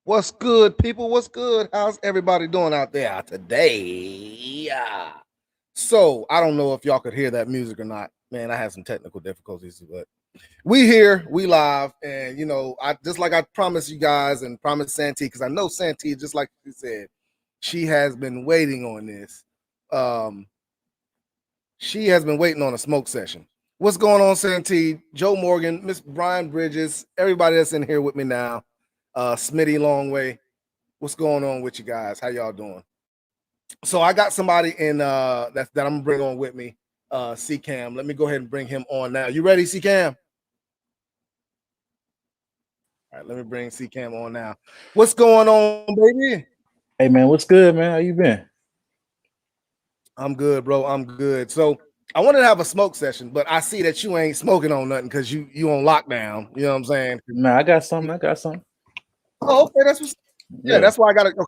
What's good, people? What's good? How's everybody doing out there today? So I don't know if y'all could hear that music or not. Man, I had some technical difficulties, but we here, we live, and I just like I promised you guys and promised Santee, because I know Santee, just like she said, she has been waiting on this. She has been waiting on a smoke session. What's going on, Santee? Joe Morgan, Miss Brian Bridges, everybody that's in here with me now. Smitty Longway. What's going on with you guys? How y'all doing? So I got somebody in that I'm gonna bring on with me, C Cam. Let me go ahead and bring him on now. You ready, C Cam? All right, let me bring C Cam on now. What's going on, baby? Hey man, what's good, man? How you been? I'm good, bro. I'm good. So I wanted to have a smoke session, but I see that you ain't smoking on nothing because you on lockdown. You know what I'm saying? Nah, I got something. Oh, okay. That's what's that's why I got it. Okay.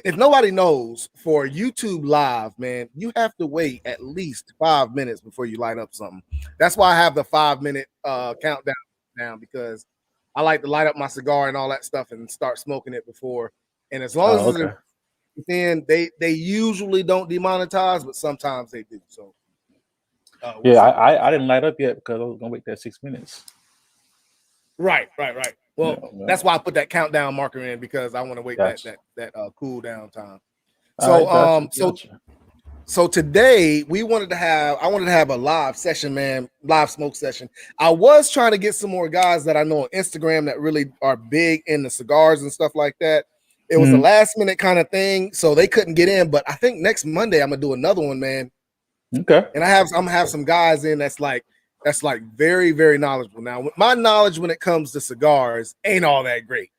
If nobody knows, for YouTube Live, man, you have to wait at least 5 minutes before you light up something. That's why I have the 5-minute countdown now, because I like to light up my cigar and all that stuff and start smoking it before. And as long as it's within, they usually don't demonetize, but sometimes they do. So I didn't light up yet because I was gonna wait that 6 minutes. Right. Well, that's why I put that countdown marker in, because I want to wait that cool down time. So gotcha. So today I wanted to have a live session, man, live smoke session. I was trying to get some more guys that I know on Instagram that really are big in the cigars and stuff like that. It was a last minute kind of thing, so they couldn't get in. But I think next Monday I'm gonna do another one, man. Okay. And I'm gonna have some guys in that's like very, very knowledgeable. Now, my knowledge when it comes to cigars ain't all that great.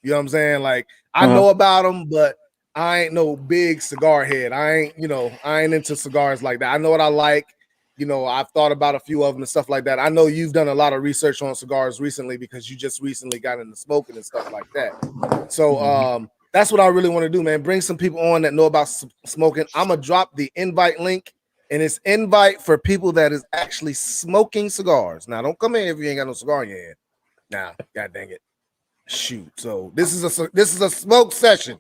You know what I'm saying? Like I know about them, but I ain't no big cigar head. I ain't into cigars like that. I know what I like. You know, I've thought about a few of them and stuff like that. I know you've done a lot of research on cigars recently because you just recently got into smoking and stuff like that. So that's what I really want to do, man. Bring some people on that know about smoking. I'm gonna drop the invite link, and it's invite for people that is actually smoking cigars. Now, don't come in if you ain't got no cigar in your hand. Nah, god dang it. Shoot. So this is a smoke session.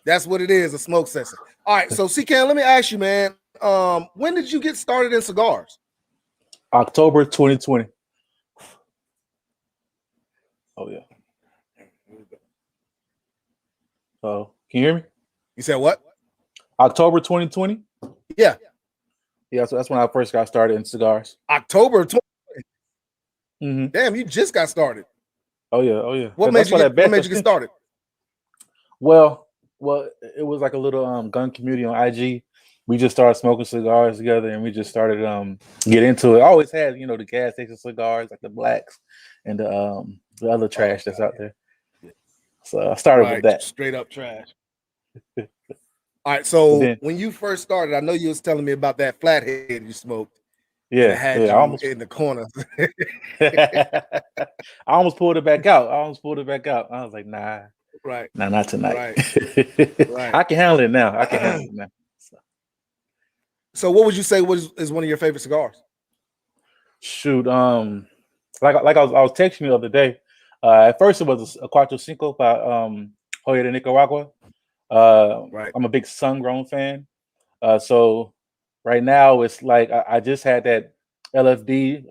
That's what it is, a smoke session. All right. So CCAN, let me ask you, man. When did you get started in cigars? October 2020. Oh yeah. So can you hear me? You said what? October 2020? Yeah. Yeah, so that's when I first got started in cigars. October 2020. Damn, you just got started. Oh yeah. What made you get started? Well, it was like a little gun community on IG. We just started smoking cigars together, and we just started get into it. I always had, the gas station cigars, like the blacks and the other trash that's out there. So I started with that. Straight up trash. All right. So when you first started, I know you was telling me about that flathead you smoked. Yeah, had you almost in the corner. I almost pulled it back out. I was like, nah. Right. Nah, not tonight. Right. I can handle it now. So what would you say is one of your favorite cigars? Shoot, like I was texting you the other day. At first it was a Cuatro Cinco by Joya de Nicaragua. Right. I'm a big Sun-Grown fan. So right now it's like I just had that LFD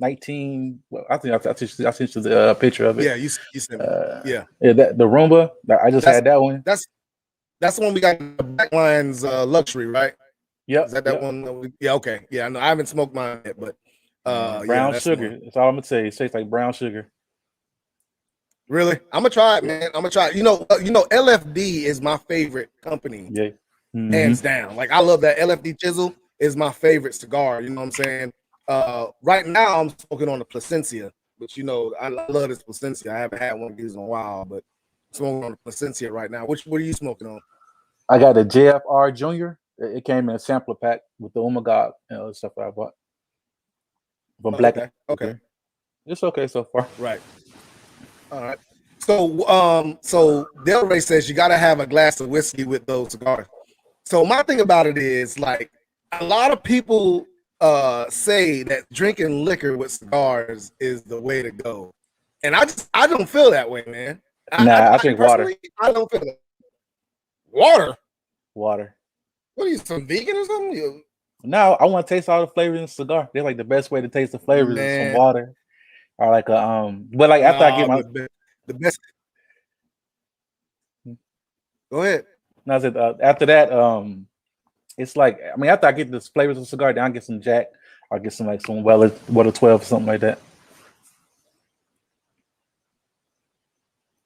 19. Well, I think I sent you the picture of it. Yeah, you sent me. Yeah, the Roomba. I just had that one. That's the one we got the Black Lines luxury, right? Yep. Is that one? Yeah. Okay. Yeah. No, I haven't smoked mine yet, but brown sugar. That's all I'm gonna say. It tastes like brown sugar. Really? I'm gonna try it, man. I'm gonna try it. You know, LFD is my favorite company. Yeah. Hands down. Like I love that. LFD Chisel is my favorite cigar. You know what I'm saying? Right now I'm smoking on the Plasencia, which I love this Plasencia. I haven't had one of these in a while, but I'm smoking on the Plasencia right now. What are you smoking on? I got a JFR Junior. It came in a sampler pack with the Omagog and other stuff that I bought. From Black. Okay. It's okay so far. Right. All right. So Del Rey says you gotta have a glass of whiskey with those cigars. So my thing about it is, like, a lot of people say that drinking liquor with cigars is the way to go, and I don't feel that way, man. I drink water. I don't feel that. Water. What are you, some vegan or something? No, I want to taste all the flavors in the cigar. They're like the best way to taste the flavors is some water, or like but like after I get the best. Go ahead. No, I said after that, it's like after I get the flavors of the cigar, then I get some Jack, or get some Weller 12 or something like that.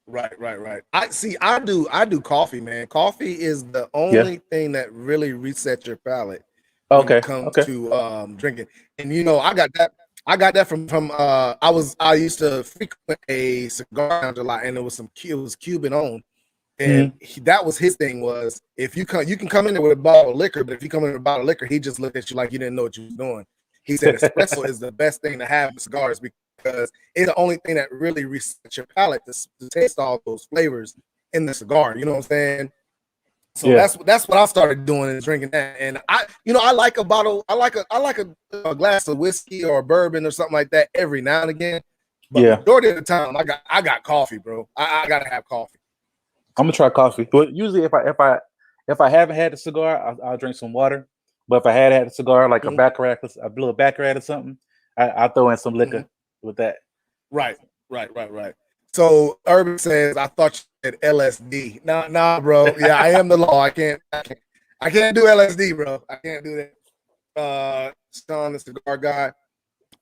Right. I do coffee, man. Coffee is the only thing that really resets your palate when it comes to drinking. And I got that from I used to frequent a cigar lounge a lot, and it was Cuban owned. And that was his thing, was if you can come in there with a bottle of liquor, but if you come in with a bottle of liquor, he just looked at you like you didn't know what you was doing. He said espresso is the best thing to have in cigars because it's the only thing that really resets your palate to taste all those flavors in the cigar. You know what I'm saying? So that's what I started doing, is drinking that. And I like a bottle, I like a glass of whiskey or a bourbon or something like that every now and again. But majority of the time, I got coffee, bro. I gotta have coffee. I'm gonna try coffee, but usually if I haven't had a cigar, I'll drink some water. But if I had a cigar, like a Baccarat, I blew a Baccarat or something, I throw in some liquor with that. Right. So Urban says, I thought you said LSD. Nah, bro. Yeah, I am the law. I can't I can't do LSD, bro. I can't do that. Sean, the cigar guy.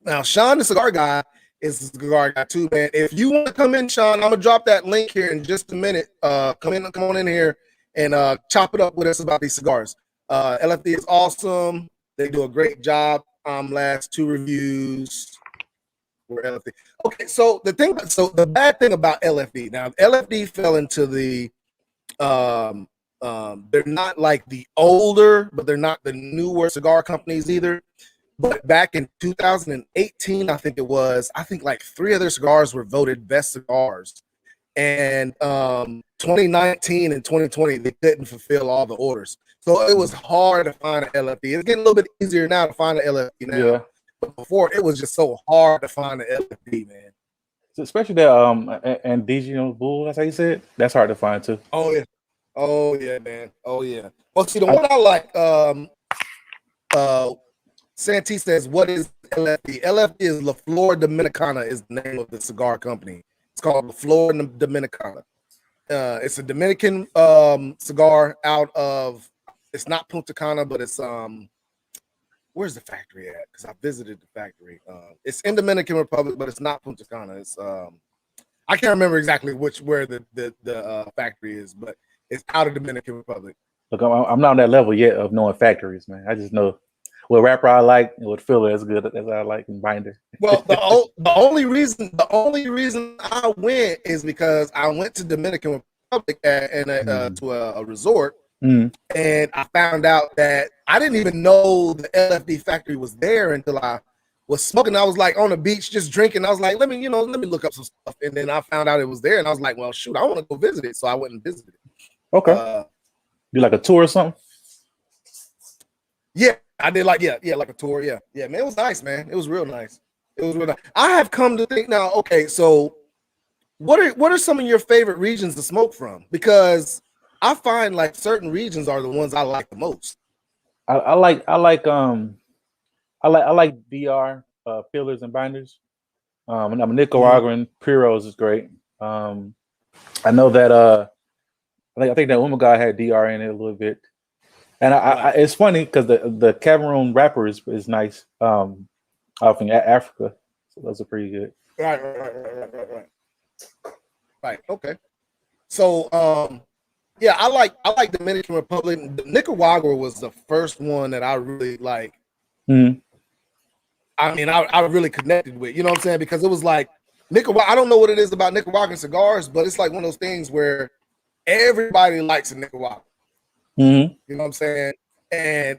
Now, Sean, the cigar guy, is the cigar guy too, man. If you want to come in, Sean, I'm gonna drop that link here in just a minute. Come on in here and chop it up with us about these cigars. LFD is awesome. They do a great job. Last 2 reviews were LFD. Okay, so the bad thing about LFD, now LFD fell into the they're not like the older, but they're not the newer cigar companies either. But back in 2018, I think like 3 of their cigars were voted best cigars. And 2019 and 2020, they couldn't fulfill all the orders. So it was hard to find an LFD. It's getting a little bit easier now to find an LFD now. Yeah. But before, it was just so hard to find an LFD, man. So especially that indigenous bull, that's how you said it? That's hard to find too. Oh, yeah. Oh, yeah, man. Oh, yeah. Well, see, the one I like, Santee says, what is LFD? LFD is La Flor Dominicana is the name of the cigar company. It's called La Flor Dominicana. It's a Dominican cigar out of, it's not Punta Cana, but it's, where's the factory at? Because I visited the factory. It's in Dominican Republic, but it's not Punta Cana. It's, I can't remember exactly where the factory is, but it's out of Dominican Republic. Look, I'm not on that level yet of knowing factories, man. I just know what rapper I like and what filler is good. That's what I like in binder. Well, the only reason I went is because I went to Dominican Republic to a resort, and I found out that I didn't even know the LFD factory was there until I was smoking. I was like on the beach just drinking. I was like, let me look up some stuff, and then I found out it was there, and I was like, well, shoot, I want to go visit it, so I went and visited it. Okay. Do like a tour or something? Yeah, I did like like a tour. Yeah, man, it was nice, man. It was real nice. It was real nice. I have come to think now. Okay, so what are some of your favorite regions to smoke from? Because I find like certain regions are the ones I like the most. I like DR fillers and binders. And I'm a Nicaraguan. Puros is great. I know that I think that woman guy had DR in it a little bit. And it's funny because the Cameroon wrapper is nice. Off in Africa, so those are pretty good. Right. Okay. So yeah, I like Dominican Republic. Nicaragua was the first one that I really like. Mm-hmm. I mean, I really connected with. You know what I'm saying? Because it was like Nicaragua. I don't know what it is about Nicaraguan cigars, but it's like one of those things where everybody likes a Nicaragua. Mm-hmm. You know what I'm saying? And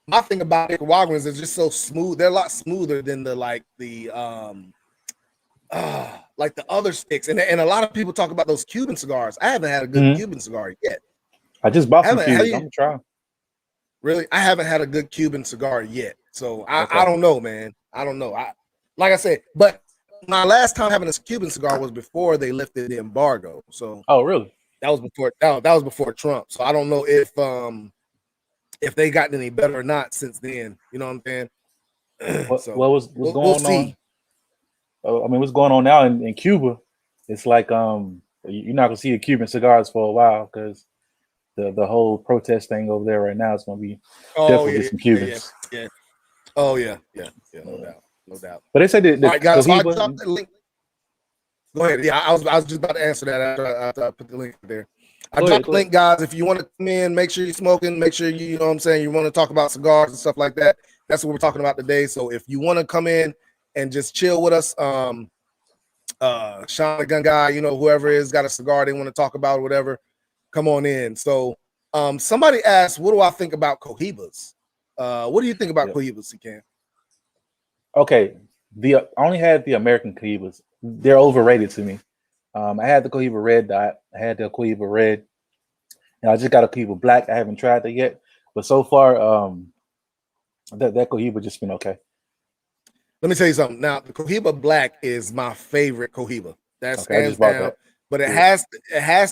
my thing about Nicaraguans is just so smooth. They're a lot smoother than the other sticks. And a lot of people talk about those Cuban cigars. I haven't had a good Cuban cigar yet. I just bought some Cubans. I'm gonna try. Really? I haven't had a good Cuban cigar yet. So I don't know, man. I don't know. Like I said, but my last time having a Cuban cigar was before they lifted the embargo. So really? That was before Trump. So I don't know if they gotten any better or not since then. You know what I'm saying? What's going on? I mean, what's going on now in Cuba? It's like you're not gonna see the Cuban cigars for a while because the whole protest thing over there right now is gonna be definitely some Cubans. Yeah. Oh yeah, no doubt. But they said that right, guys, so I dropped the link. Go ahead. Yeah, I was just about to answer that after I put the link there. I dropped the link, guys. If you want to come in, make sure you're smoking. Make sure you know what I'm saying. You want to talk about cigars and stuff like that. That's what we're talking about today. So if you want to come in and just chill with us, Sean the Gun Guy, whoever is got a cigar they want to talk about or whatever, come on in. So somebody asked, what do I think about Cohibas? What do you think about Cohibas, Ken? Okay, I only had the American Cohibas. They're overrated to me. I had the Cohiba Red Dot. I had the Cohiba Red. And I just got a Cohiba Black. I haven't tried that yet. But so far, that Cohiba just been okay. Let me tell you something. Now, the Cohiba Black is my favorite Cohiba. That's hands down. But it has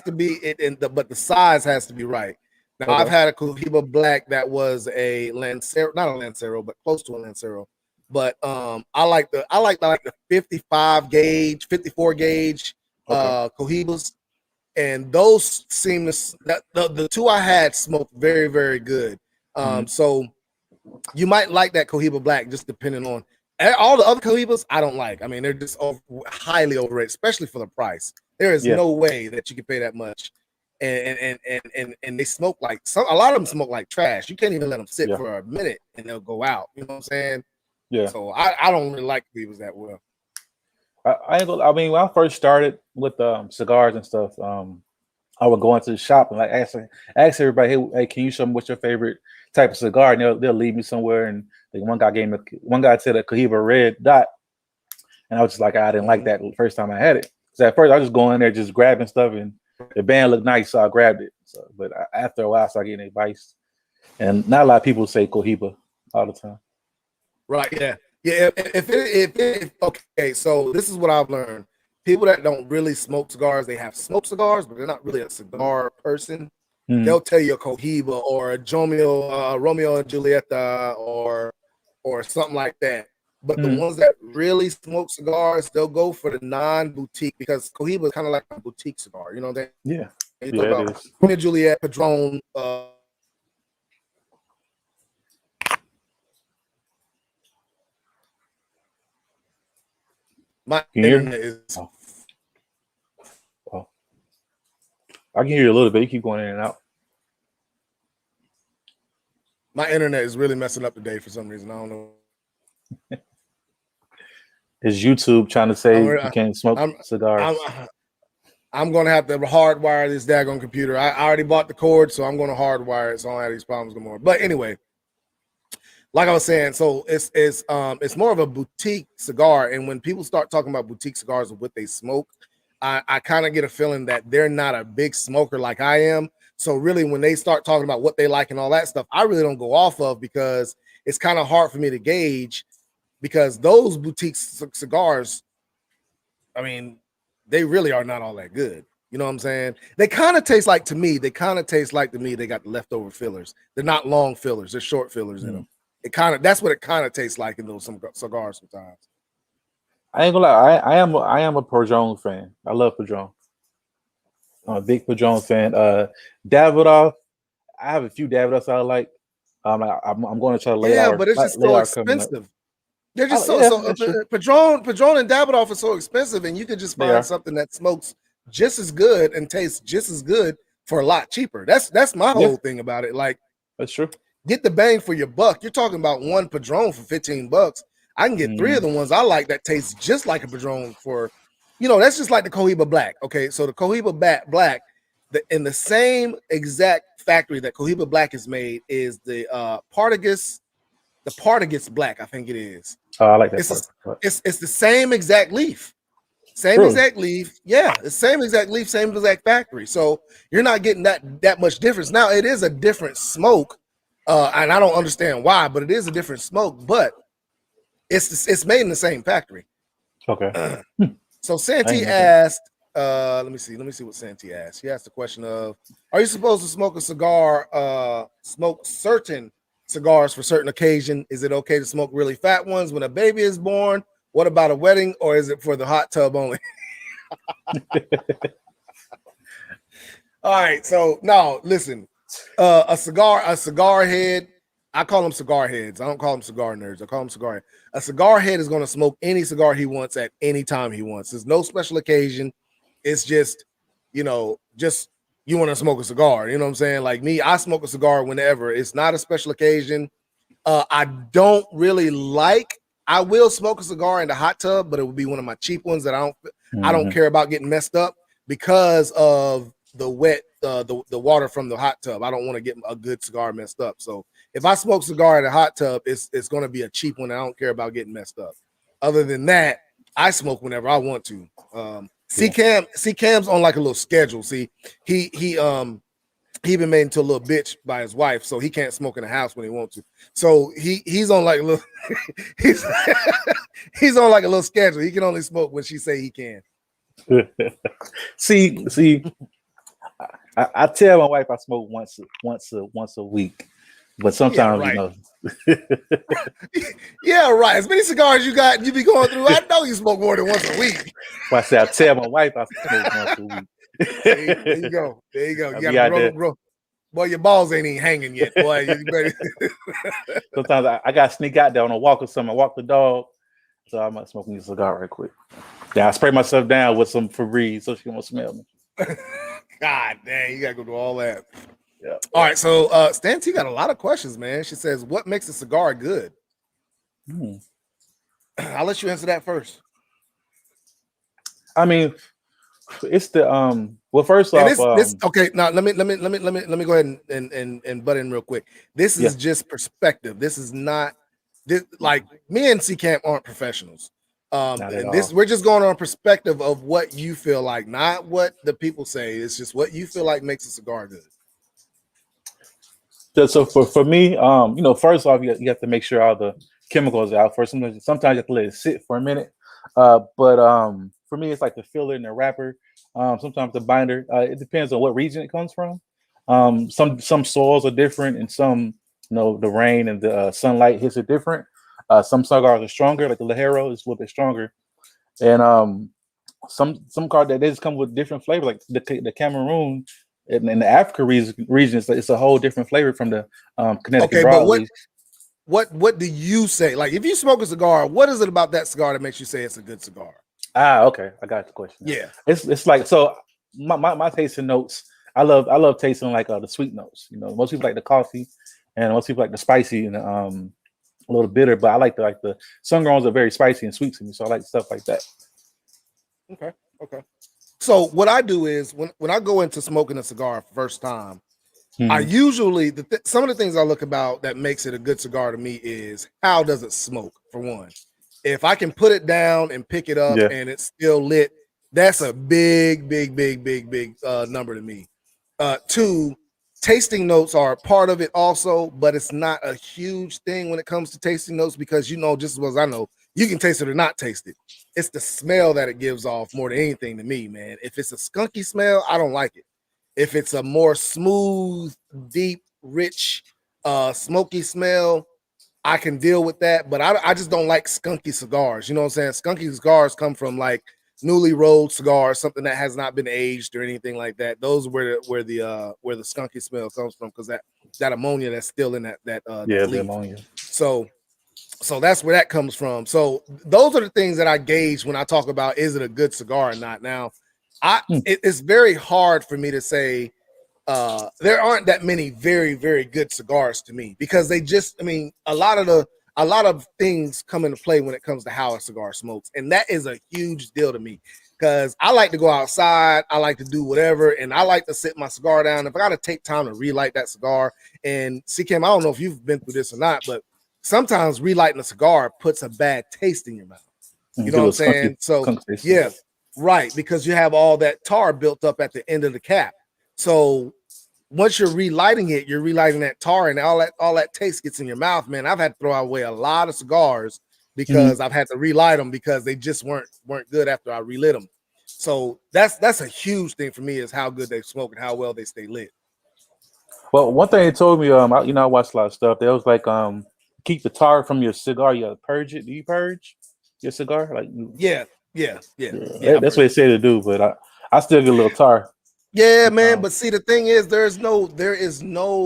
to be but the size has to be right. Now, I've had a Cohiba Black that was a Lancero, not a Lancero, but close to a Lancero. But I like the 55 gauge, 54 gauge Cohibas. and those seem to the two I had smoked very, very good. So you might like that Cohiba Black, just depending on all the other Cohibas. I don't like. I mean, they're just highly overrated, especially for the price. There is no way that you can pay that much, and they smoke like a lot of them smoke like trash. You can't even let them sit for a minute and they'll go out. You know what I'm saying? Yeah. So I don't really like Cohibas that well. I mean, when I first started with cigars and stuff, I would go into the shop and like ask everybody, hey, can you show me what's your favorite type of cigar? And they'll lead me somewhere. And like one guy said a Cohiba Red Dot, and I was just like, I didn't like that the first time I had it. So at first I was just going in there just grabbing stuff, and the band looked nice, so I grabbed it. So, but after a while, I started getting advice, and not a lot of people say Cohiba all the time. Right? Yeah. If okay, so this is what I've learned. People that don't really smoke cigars, they have smoked cigars, but they're not really a cigar person. They'll tell you a Cohiba or a Romeo and Julieta or something like that. But the ones that really smoke cigars, they'll go for the non-boutique, because Cohiba is kind of like a boutique cigar. You know that? Yeah. You talk about Romeo and Juliet, Padron. My internet is. Oh. I can hear you a little bit. You keep going in and out. My internet is really messing up today for some reason. I don't know. Is YouTube trying to say you can't smoke cigars? I'm going to have to hardwire this daggone computer. I already bought the cord, so I'm going to hardwire it so I don't have these problems no more. But anyway, like I was saying, so it's more of a boutique cigar. And when people start talking about boutique cigars and what they smoke, I kind of get a feeling that they're not a big smoker like I am. So really, when they start talking about what they like and all that stuff, I really don't go off of, because it's kind of hard for me to gauge, because those boutique cigars, I mean, they really are not all that good. You know what I'm saying? They kind of taste like, to me, they got the leftover fillers. They're not long fillers. They're short fillers in them. That's what it kind of tastes like in those cigars sometimes. I ain't gonna lie, I am a Padron fan. I love Padron. I'm a big Padron fan. Davidoff, I have a few Davidoffs I like. I'm going to try to lay out. Yeah, but it's just so expensive. They're just Padron and Davidoff are so expensive, and you can just find something that smokes just as good and tastes just as good for a lot cheaper. That's my whole thing about it. Like, that's true. Get the bang for your buck. You're talking about one Padron for $15. I can get 3 of the ones I like that taste just like a Padron for, that's just like the Cohiba Black. Okay, so the Cohiba Black, in the same exact factory that Cohiba Black is made is the Partagas Black, I think it is. Oh, I like that. It's the same exact leaf. Exact leaf. Yeah, the same exact leaf, same exact factory. So you're not getting that much difference. Now, it is a different smoke. And I don't understand why, but it is a different smoke, but it's made in the same factory. Okay. So Santee asked, let me see what Santee asked. He asked the question of, are you supposed to smoke smoke certain cigars for certain occasion? Is it okay to smoke really fat ones when a baby is born? What about a wedding, or is it for the hot tub only? All right, so no, listen. A cigar head, I call them cigar heads. I don't call them cigar nerds. I call them cigar head. A cigar head is going to smoke any cigar he wants at any time he wants. There's no special occasion. It's just, you want to smoke a cigar. You know what I'm saying? Like me, I smoke a cigar whenever. It's not a special occasion. I don't really like. I will smoke a cigar in the hot tub, but it would be one of my cheap ones that I don't care about getting messed up because of the wet, the water from the hot tub. I don't want to get a good cigar messed up. So if I smoke cigar in a hot tub, it's going to be a cheap one. I don't care about getting messed up. Other than that, I smoke whenever I want to. Cam's on like a little schedule. See, he been made into a little bitch by his wife, so he can't smoke in the house when he wants to. So he's on like a little he's on like a little schedule. He can only smoke when she say he can. See. I tell my wife I smoke once a week, but sometimes yeah, right. As many cigars you be going through, I know you smoke more than once a week. Well, I tell my wife I smoke once a week. There you go. There you go. You be got out to there. grow. Boy, your balls ain't even hanging yet, boy. You better. Sometimes I got to sneak out there on a walk or something. I walk the dog. So I might smoke me a cigar right quick. Yeah, I spray myself down with some Febreze so she won't smell me. God dang, you got to go do all that. Yeah. All right, so Stan T got a lot of questions, man. She says, what makes a cigar good? I'll let you answer that first. I mean, it's the well, first off, this okay. Now let me go ahead and butt in real quick. This is just perspective. This is not this like me and C Camp aren't professionals. And this we're just going on perspective of what you feel like, not what the people say. It's just what you feel like makes a cigar good. So for me, first off, you have to make sure all the chemicals are out first. Sometimes you have to let it sit for a minute. But for me, it's like the filler and the wrapper. Sometimes the binder. It depends on what region it comes from. Some soils are different, and some, the rain and the sunlight hits it different. Some cigars are stronger, like the Ligero is a little bit stronger, and some cigars that they just come with different flavor, like the Cameroon. In the Africa region, it's a whole different flavor from the Connecticut broadleaf. But what do you say? Like, if you smoke a cigar, what is it about that cigar that makes you say it's a good cigar? Okay, I got the question. Yeah, it's like, so my tasting notes. I love tasting like the sweet notes. Most people like the coffee, and most people like the spicy and a little bitter. But I like the sun-growns are very spicy and sweet to me, so I like stuff like that. Okay. So what I do is when I go into smoking a cigar first time, I usually some of the things I look about that makes it a good cigar to me is how does it smoke, for one. If I can put it down and pick it up and it's still lit, that's a big number to me. Two, tasting notes are a part of it also, but it's not a huge thing when it comes to tasting notes because just as well as I know, you can taste it or not taste it. It's the smell that it gives off more than anything to me, man. If it's a skunky smell, I don't like it. If it's a more smooth, deep, rich, smoky smell, I can deal with that. But I just don't like skunky cigars. You know what I'm saying? Skunky cigars come from like newly rolled cigars, something that has not been aged or anything like that. Those are where the skunky smell comes from, because that ammonia that's still in that leaf. The ammonia. So that's where that comes from. So those are the things that I gauge when I talk about is it a good cigar or not. Now, it's very hard for me to say there aren't that many very, very good cigars to me, because they just, a lot of things come into play when it comes to how a cigar smokes. And that is a huge deal to me, because I like to go outside. I like to do whatever. And I like to sit my cigar down. If I got to take time to relight that cigar, and CKM, I don't know if you've been through this or not, but sometimes relighting a cigar puts a bad taste in your mouth. You know what I'm saying? So yeah, right. Because you have all that tar built up at the end of the cap. So once you're relighting it, you're relighting that tar, and all that taste gets in your mouth, man. I've had to throw away a lot of cigars because I've had to relight them because they just weren't good after I relit them. So that's a huge thing for me, is how good they smoke and how well they stay lit. Well, one thing they told me, I watched a lot of stuff. They was like, keep the tar from your cigar. You gotta purge it. Do you purge your cigar? Like, yeah. That's what they say to do, but I still get a little tar. Yeah, man. But see, the thing is, there is no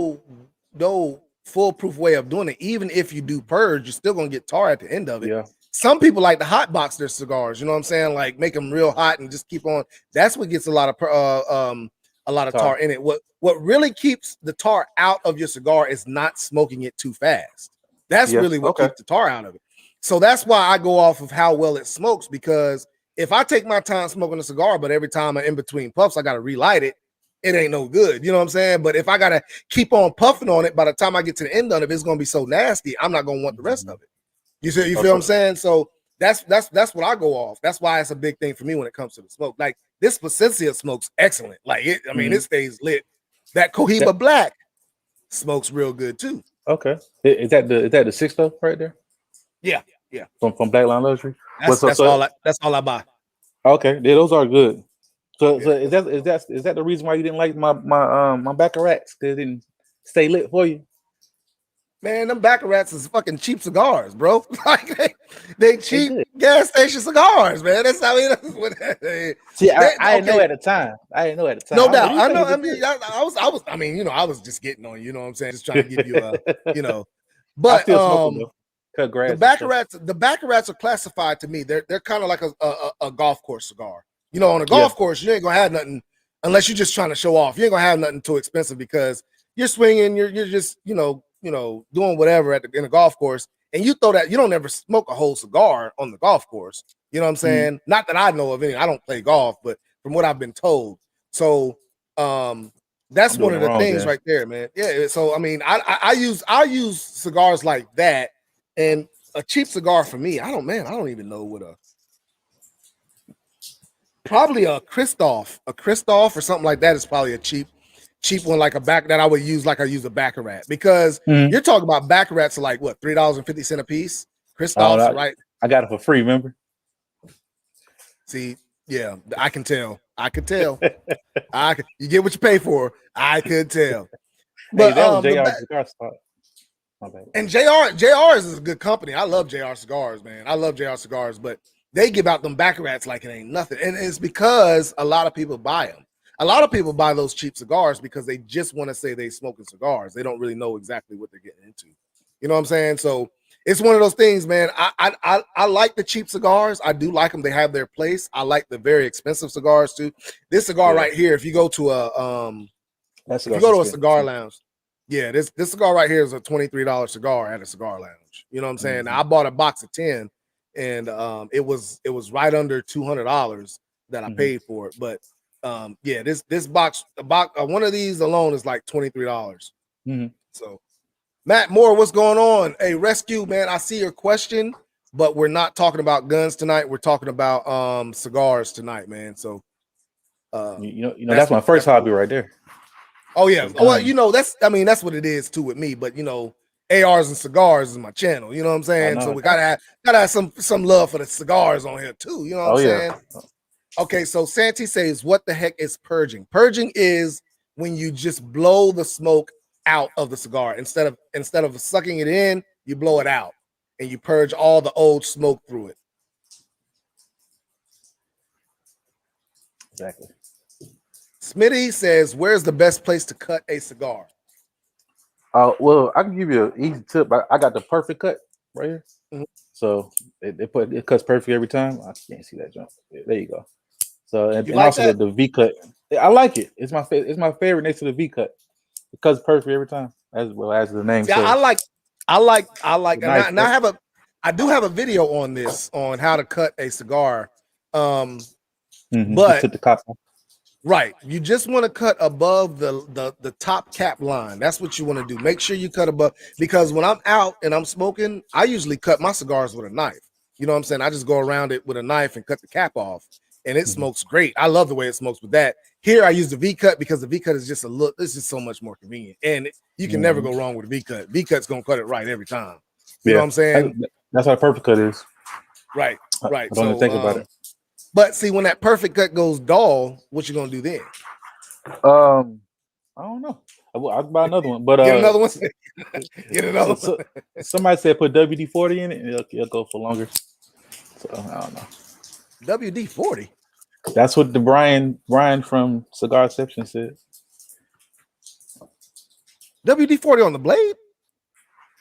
foolproof way of doing it. Even if you do purge, you're still gonna get tar at the end of it. Yeah. Some people like to hot box their cigars. You know what I'm saying? Like make them real hot and just keep on. That's what gets a lot of tar in it. What really keeps the tar out of your cigar is not smoking it too fast. That's really what keeps the tar out of it. So that's why I go off of how well it smokes, because if I take my time smoking a cigar, but every time I'm in between puffs, I got to relight it, it ain't no good. You know what I'm saying? But if I got to keep on puffing on it, by the time I get to the end of it, it's going to be so nasty, I'm not going to want the rest of it. You feel what I'm saying? So that's what I go off. That's why it's a big thing for me when it comes to the smoke. Like this Placencia smokes excellent. Like it, it stays lit. That Cohiba Black smokes real good too. Okay. Is that the 6 stuff right there? Yeah. From Black Line Luxury. That's all I buy. Okay, yeah, those are good. So is that the reason why you didn't like my Baccarats? Because it didn't stay lit for you? Man, them Baccarats is fucking cheap cigars, bro. Like they cheap gas station cigars, man. That's how See, I didn't know at the time. No doubt. I know. I mean, I was. I mean, I was just getting on. You know what I'm saying? Just trying to give you a, But I still smoke them, cut grass. The Baccarats are classified to me. They're kind of like a golf course cigar. On a golf course, you ain't gonna have nothing unless you're just trying to show off. You ain't gonna have nothing too expensive because you're swinging. You're just doing whatever in a golf course, and you don't ever smoke a whole cigar on the golf course. You know what I'm saying? Not that I know of any. I don't play golf, but from what I've been told, so that's one of the things right there, man. Yeah. So I mean, I use cigars like that, and a cheap cigar for me. I don't even know what probably a Christoph or something like that is probably a cheap one, like that I would use like I use a Baccarat, because you're talking about Baccarats are like what, $3.50 a piece. Christoph's right. I got it for free, remember? See, yeah, I can tell. You get what you pay for. I could tell. But that was JR cigar spot. And JR's is a good company. I love JR cigars, man. I love JR cigars, but they give out them Baccarats like it ain't nothing. And it's because a lot of people buy them. A lot of people buy those cheap cigars because they just want to say they smoking cigars. They don't really know exactly what they're getting into. You know what I'm saying? So it's one of those things, man. I like the cheap cigars. I do like them. They have their place. I like the very expensive cigars too. This cigar right here, if you go to a cigar lounge, this cigar right here is a $23 cigar at a cigar lounge. You know what I'm saying? Now, I bought a box of 10, and it was right under $200 that I paid for it. But this box, one of these alone is like $23. So, Matt Moore, what's going on? Hey, Rescue, man, I see your question, but we're not talking about guns tonight. We're talking about cigars tonight, man. So, that's my first hobby right there. Oh yeah, well, that's what it is too with me. But ARs and cigars is my channel. You know what I'm saying? So we gotta have some love for the cigars on here too. You know what I'm saying? Okay, so Santee says, what the heck is purging? Purging is when you just blow the smoke out of the cigar. Instead of sucking it in, you blow it out, and you purge all the old smoke through it. Exactly. Smitty says, where's the best place to cut a cigar? Well, I can give you an easy tip. I got the perfect cut right here. So it cuts perfect every time. I can't see that jump. There you go. So and also the V cut. I like it. It's my favorite next to the V cut. It cuts perfect every time, as well as the name says. I like. Nice, and I do have a video on this on how to cut a cigar. But the top. Right, you just want to cut above the top cap line. That's what you want to do. Make sure you cut above, because when I'm out and I'm smoking, I usually cut my cigars with a knife. You know what I'm saying? I just go around it with a knife and cut the cap off, and it smokes great. I love the way it smokes with that. Here I use the V cut because the V cut is just it's just so much more convenient, and you can never go wrong with a V cut. V cut's gonna cut it right every time. You know what I'm saying? That's how a perfect cut is. Right. I don't even think about it. But see, when that perfect cut goes dull, what you gonna do then? I don't know. I'll buy another one, but get another one. Get another one. Somebody said put WD-40 in it, and it'll go for longer. So I don't know. WD-40. That's what the Brian from Cigarception said. WD-40 on the blade?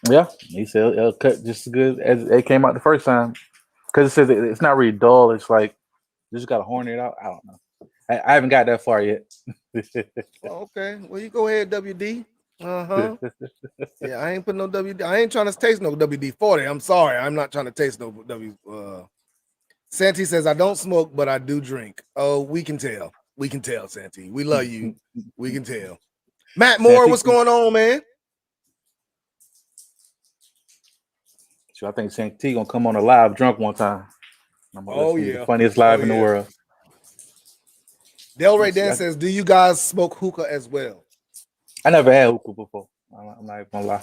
Yeah, he said it'll cut just as good as it came out the first time. Because it says it's not really dull. It's like you just gotta horn it out. I don't know. I haven't got that far yet. Okay, well you go ahead, WD. Yeah, I ain't putting no WD. I ain't trying to taste no WD-40. I'm sorry, I'm not trying to taste no W. Santee says I don't smoke, but I do drink. Oh, we can tell. We can tell, Santee. We love you. We can tell. Matt Moore, what's going on, man? So I think Santee gonna come on a live drunk one time. The funniest live in the world. Delray Dan says, do you guys smoke hookah as well? I never had hookah before. I'm not even gonna lie.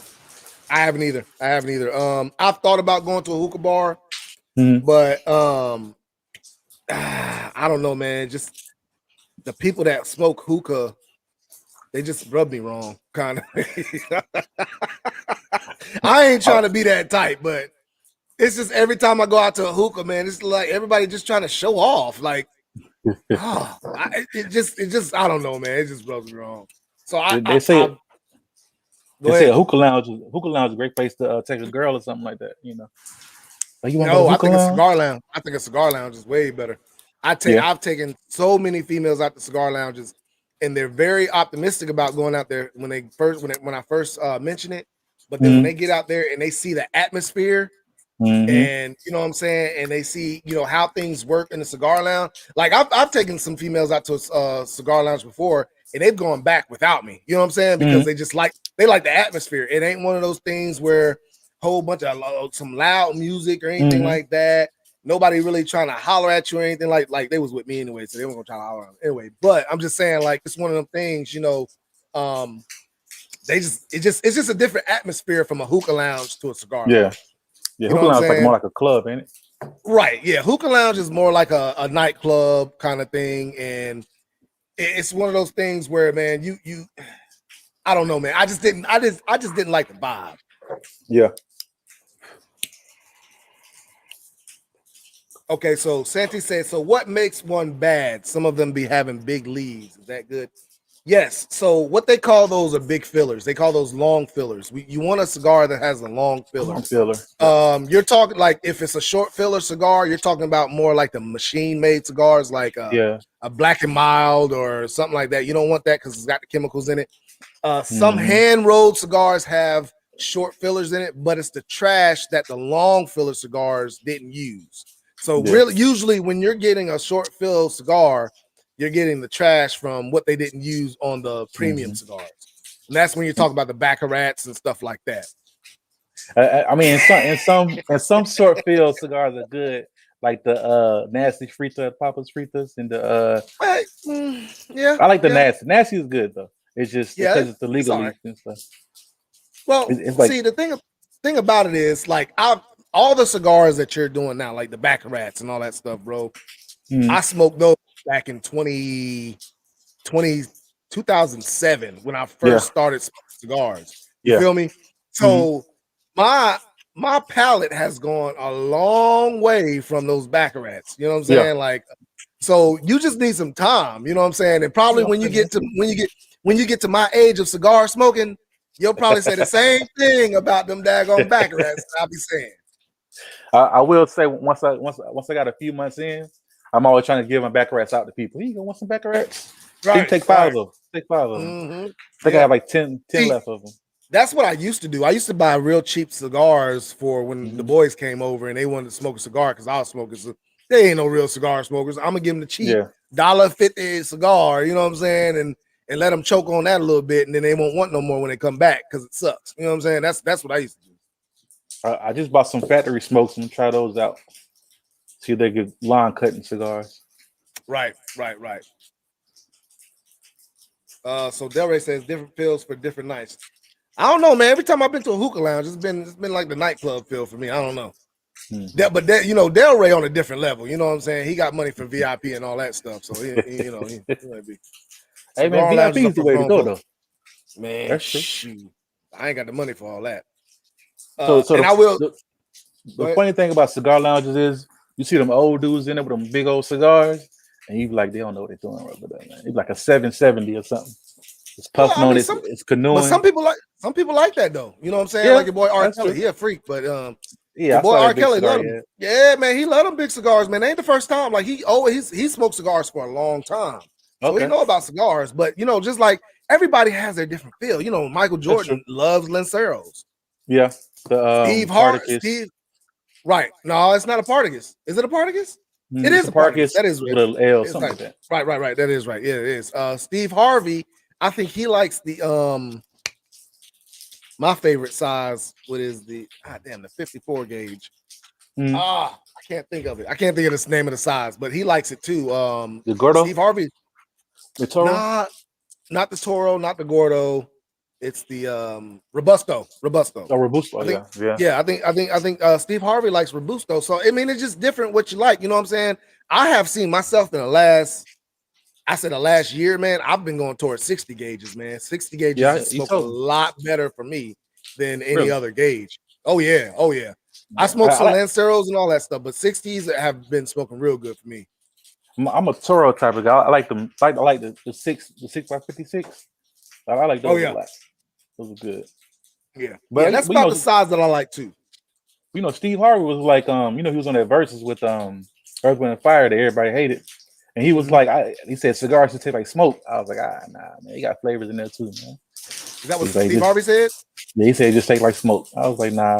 I haven't either. I've thought about going to a hookah bar, but I don't know, man. Just the people that smoke hookah, they just rub me wrong, kind of. I ain't trying to be that type, but it's just every time I go out to a hookah, man, it's like everybody just trying to show off. Like, it just, I don't know, man. It just rubs me wrong. So They say a ahead. hookah lounge is a great place to take a girl or something like that. You know, like you want to go No, to I hookah think a lounge? cigar lounge. I think a cigar lounge is way better. I've taken so many females out to cigar lounges, and they're very optimistic about going out there when I first mention it. But then when they get out there and they see the atmosphere, and you know what I'm saying, and they see how things work in the cigar lounge. Like I've taken some females out to a cigar lounge before, and they've gone back without me. You know what I'm saying? Because they like the atmosphere. It ain't one of those things where whole bunch of some loud music or anything like that. Nobody really trying to holler at you or anything like they was with me anyway, so they weren't gonna try to holler at me anyway. But I'm just saying, like, it's one of them things, it's just a different atmosphere from a hookah lounge to a cigar lounge. Yeah, hookah lounge is like more like a club, ain't it? Right. Yeah, hookah lounge is more like a nightclub kind of thing, and it's one of those things where, man, you I don't know, man. I just didn't like the vibe. Yeah. Okay, so Santi said, so what makes one bad? Some of them be having big leaves. Is that good? Yes. So what they call those are big fillers. They call those long fillers. You want a cigar that has a long filler. Long filler. You're talking like if it's a short filler cigar, you're talking about more like the machine-made cigars, like a Black and Mild or something like that. You don't want that because it's got the chemicals in it. Some hand-rolled cigars have short fillers in it, but it's the trash that the long filler cigars didn't use. So really, usually when you're getting a short fill cigar, you're getting the trash from what they didn't use on the premium cigars. And that's when you talk about the Baccarats and stuff like that. I mean, in some short fill cigars are good, like the nasty frita, Papa's fritas, and the I like the nasty. Nasty is good though. It's just because it's the legal leaf and stuff. Well, it's like, see, the thing about it is, like, all the cigars that you're doing now, like the Baccarats and all that stuff, bro. I smoked those back in 2007 when I first started smoking cigars. You feel me? So my palate has gone a long way from those Baccarats. You know what I'm saying? Like, so you just need some time. You know what I'm saying? And probably when you get to my age of cigar smoking, you'll probably say the same thing about them daggone Baccarats. I'll be saying. I will say once I got a few months in, I'm always trying to give my Baccarats out to people. You gonna want some Baccarats? Right. Take 5 of them. Take 5 of them. I think I have like 10 left of them. That's what I used to do. I used to buy real cheap cigars for when the boys came over and they wanted to smoke a cigar because I was smoking. So they ain't no real cigar smokers. I'm gonna give them the cheap $1.50 cigar. You know what I'm saying? And let them choke on that a little bit, and then they won't want no more when they come back because it sucks. You know what I'm saying? That's what I used to do. I just bought some factory smokes and try those out. See if they get line cutting cigars. Right. So Delray says different pills for different nights. I don't know, man. Every time I've been to a hookah lounge, it's been like the nightclub feel for me. I don't know. But Delray on a different level. You know what I'm saying? He got money for VIP and all that stuff. So he might be. Hey man, VIP is the way to go though. Man, that's shoot. I ain't got the money for all that. So the funny thing about cigar lounges is you see them old dudes in there with them big old cigars, and you be like, they don't know what they're doing over there, man. It's like a 770 or something. It's puffing on it. It's canoeing. But some people like that though. You know what I'm saying? Like your boy R. Kelly, he a freak, but your boy R. Kelly love him. Yeah, man, he love them big cigars, man. It ain't the first time. Like he smoked cigars for a long time. So he know about cigars, but just like everybody has their different feel. Michael Jordan loves Lanceros. Yeah. Steve Harvey. Right. No, it's not a Partagas. Is it a Partagas? It is a Partagas. That is with a L, something like that. Right. That is right. Yeah, it is. Steve Harvey, I think he likes the my favorite size. What is the the 54 gauge? I can't think of it. I can't think of the name of the size, but he likes it too. The Gordo? Steve Harvey. The Toro? Not the Toro, not the Gordo. It's the Robusto. Oh, Robusto. I think Steve Harvey likes Robusto. So I mean, it's just different what you like. You know what I'm saying? I have seen myself in the last year, man. I've been going towards 60 gauges, man. 60 gauges smoke a lot better for me than any Really? other gauge. Oh yeah. I smoke some Lanceros and all that stuff, but 60s have been smoking real good for me. I'm a Toro type of guy. I like them. I like the 6x56. I like those a lot. Those are good. Yeah, but that's about the size that I like too. You know, Steve Harvey was like, he was on that Versus with Earth, Wind and Fire that everybody hated, and he was like, he said cigars should taste like smoke. I was like, nah, man, he got flavors in there too, man. Is that what Steve Harvey said? Yeah, he said it just tastes like smoke. I was like, nah.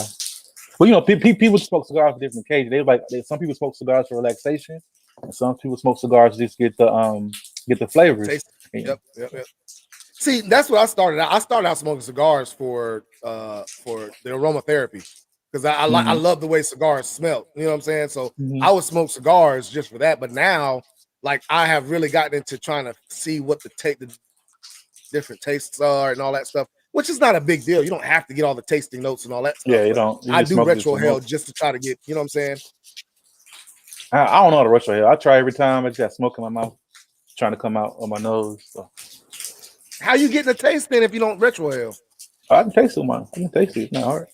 Well, you know, people smoke cigars for different occasions. They were like, some people smoke cigars for relaxation, and some people smoke cigars just get the flavors. Yep. See, that's what I started out. I started out smoking cigars for the aromatherapy because I love the way cigars smell. You know what I'm saying? So I would smoke cigars just for that. But now, like, I have really gotten into trying to see what the different tastes are and all that stuff, which is not a big deal. You don't have to get all the tasting notes and all that stuff. Yeah, you don't. I do retrohale just to try to get, you know what I'm saying? I don't know how to retrohale. I try every time. I just got smoke in my mouth, trying to come out on my nose. So. How you getting the taste then if you don't retrohale? I can taste it, man. I can taste it. It's not hard.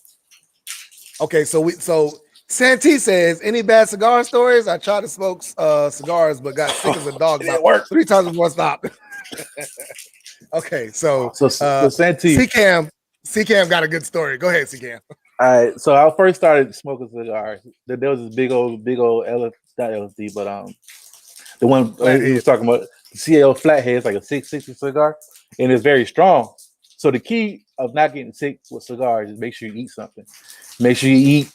Okay, so Santee says, any bad cigar stories? I tried to smoke cigars, but got sick as a dog about 3 times before I stopped. Okay, so Santee, C-Cam got a good story. Go ahead, C-Cam. All right, so I first started smoking cigars. There was this big old not LSD, but the one he was talking about, the CAO Flathead. It's like a 660 cigar, and it's very strong. So the key of not getting sick with cigars is make sure you eat something. Make sure you eat.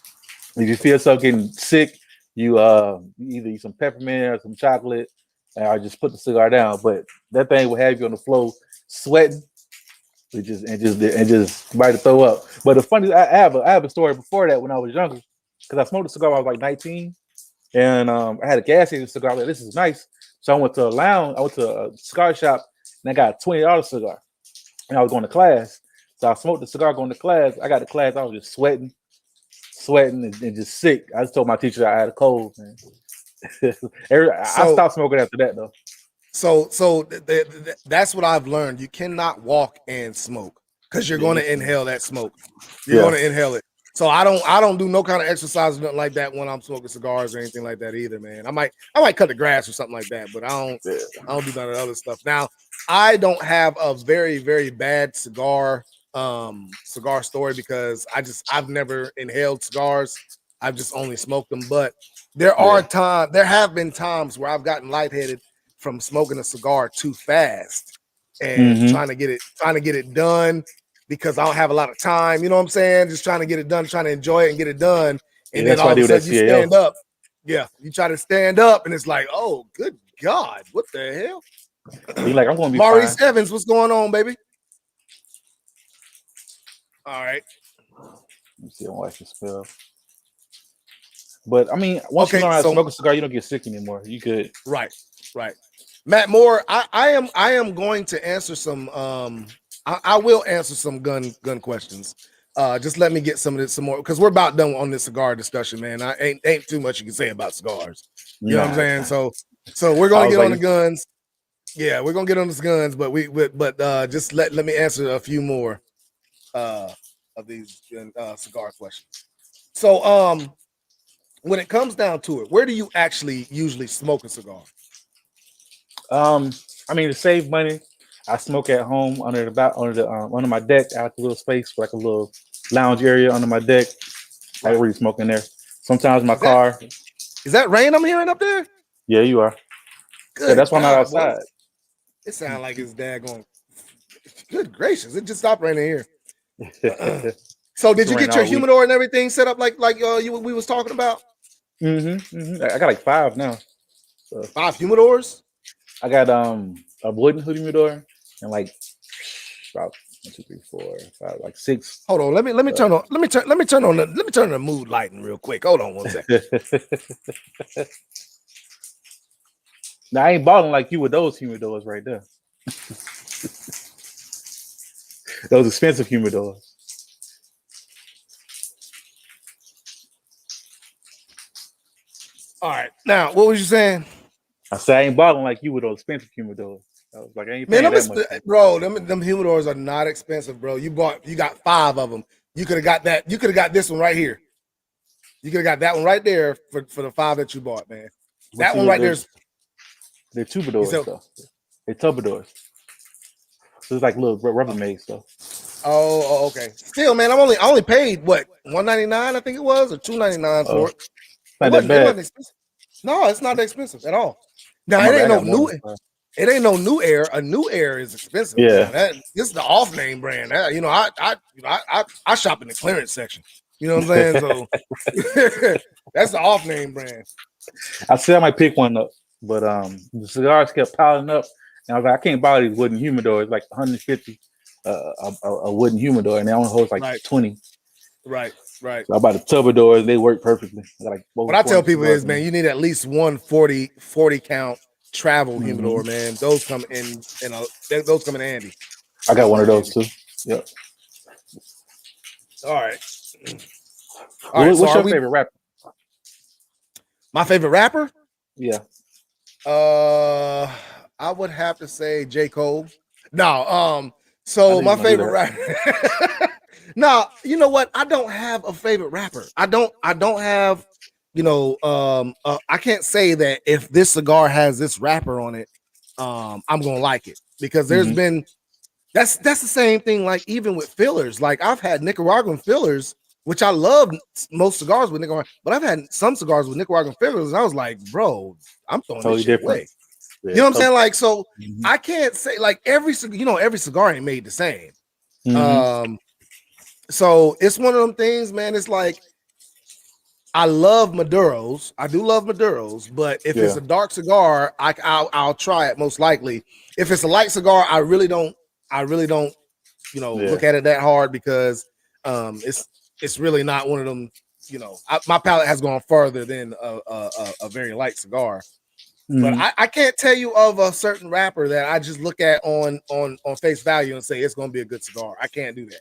If you feel yourself getting sick, you either eat some peppermint or some chocolate, or just put the cigar down. But that thing will have you on the floor sweating, and just ready to throw up. But the funny, I have a story before that when I was younger, because I smoked a cigar when I was like 19, and I had a gas station cigar. I was like, this is nice. So I went to a lounge. I went to a cigar shop, and I got a $20 cigar. And I was going to class. So I smoked the cigar going to class. I got to class. I was just sweating and just sick. I just told my teacher I had a cold, man. I stopped smoking after that, though. So that's what I've learned. You cannot walk and smoke because you're going to inhale that smoke. You're going to inhale it. So I don't do no kind of exercise or nothing like that when I'm smoking cigars or anything like that either, man. I might cut the grass or something like that, but I don't do none of the other stuff. Now, I don't have a very, very bad cigar story because I've never inhaled cigars. I've just only smoked them. But there have been times where I've gotten lightheaded from smoking a cigar too fast and trying to get it done because I don't have a lot of time. You know what I'm saying? Just trying to get it done, trying to enjoy it and get it done. And then all of a sudden you stand up. Yeah, you try to stand up and it's like, oh, good God, what the hell? You're like, I'm going to be Maurice fine. Evans, what's going on, baby? All right. Let me see. I don't like to spell. But I mean, once you learn how to smoke a cigar, you don't get sick anymore. You good. Right. Matt Moore, I am going to answer some I will answer some gun questions. Just let me get some more because we're about done on this cigar discussion, man. I ain't too much you can say about cigars. You know what I'm saying? So we're gonna get on the guns. Yeah, we're gonna get on the guns, but just let me answer a few more of these cigar questions. So when it comes down to it, where do you actually usually smoke a cigar? I mean, to save money, I smoke at home under my deck. I have a little space, like a little lounge area under my deck. I really smoke in there. Sometimes my car. Is that rain I'm hearing up there? Yeah, you are. Good. Yeah, that's why I'm not outside. It sounds like it's daggone. Good gracious! It just stopped raining here. So, did you get your humidor and everything set up like we was talking about? I got like 5 now. 5 humidors. I got a wooden humidor and like about 1, 2, 3, 4, 5, like 6. Hold on, let me turn on the mood lighting real quick. Hold on one second. Now I ain't balling like you with those humidors right there. Those expensive humidors. All right, now what was you saying? I said I ain't balling like you with those expensive humidors. I was like, I ain't paying that much. Bro, them humidors are not expensive, bro. You got 5 of them. You could have got that. You could have got this one right here. You could have got that one right there for the 5 that you bought, man. That one right there's. They're troubadours though. They're troubadours. So it's like little Rubbermaid stuff. Oh, okay. Still, man, I only paid what $199, I think it was, or $299 for it. Not that bad. No, it's not that expensive at all. Now it ain't no new. It ain't no New Air. A New Air is expensive. Yeah, this is the off name brand. You know, I shop in the clearance section. You know what I'm saying? So that's the off name brand. I said I might pick one up, but the cigars kept piling up, and I was like, I can't buy these wooden humidors. Like 150 a wooden humidor, and they only hold like 20. Right. So I bought the Tubadors. They work perfectly. Like what I tell people is, man, you need at least one 40 count travel humidor, man. Those come in those come in handy. I got one of those too. Yep. All right. What's your favorite rapper? My favorite rapper? Yeah. I would have to say J. Cole. No, so my favorite rapper. No, you know what? I don't have a favorite rapper. I don't have, I can't say that if this cigar has this rapper on it, I'm gonna like it, because there's been that's the same thing. Like even with fillers, like I've had Nicaraguan fillers, which I love most cigars with Nicaraguan, but I've had some cigars with Nicaraguan fillers, and I was like, bro, I'm throwing this shit away. Yeah, you know what I'm saying? Like, so I can't say like every cigar ain't made the same. So it's one of them things, man. It's like I love Maduros. I do love Maduros, but if it's a dark cigar, I'll try it most likely. If it's a light cigar, I really don't, look at it that hard, because it's really not one of them. My palate has gone further than a very light cigar. But I can't tell you of a certain rapper that I just look at on face value and say it's going to be a good cigar. I can't do that.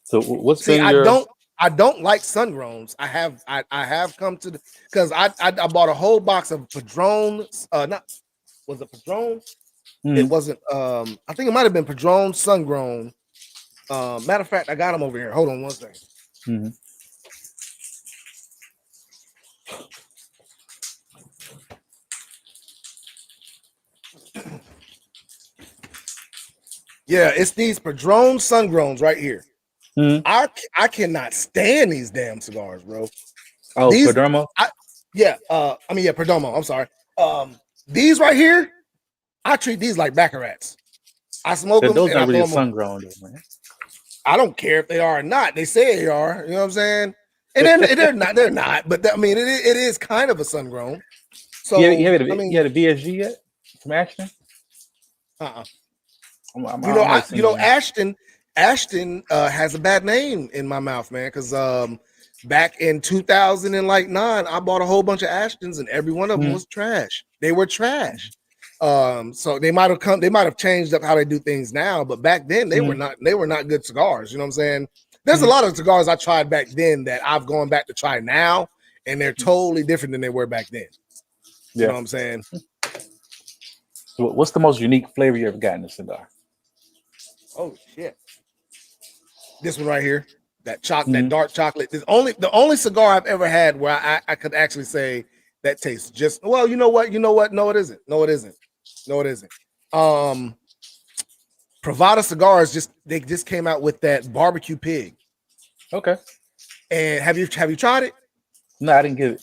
So what's I don't like sun-growns. I have come to because I bought a whole box of Padrones. Was it Padrone? It wasn't. I think it might have been Padrone sun-grown. Matter of fact, I got them over here. Hold on one second. Yeah, it's these Padrone sun-growns right here. I cannot stand these damn cigars, bro. Oh, Perdomo? Perdomo. I'm sorry. These right here, I treat these like Baccarats. I smoke them. Those aren't really sun-grown, man. I don't care if they are or not. They say they are. You know what I'm saying? And they're not. They're not. But it is kind of a sun-grown. So you had a VSG yet from Ashton? Ashton has a bad name in my mouth, man, because back in 2009, I bought a whole bunch of Ashtons, and every one of them was trash. They were trash. So they might have changed up how they do things now, but back then they were not good cigars. You know what I'm saying? There's a lot of cigars I tried back then that I've gone back to try now, and they're totally different than they were back then. You know what I'm saying? So what's the most unique flavor you ever got in a cigar? Oh shit! This one right here, that dark chocolate. Is the only cigar I've ever had where I could actually say that tastes just well. You know what? No, it isn't. Pravada Cigars just came out with that barbecue pig. Okay. And have you tried it? No, I didn't get it.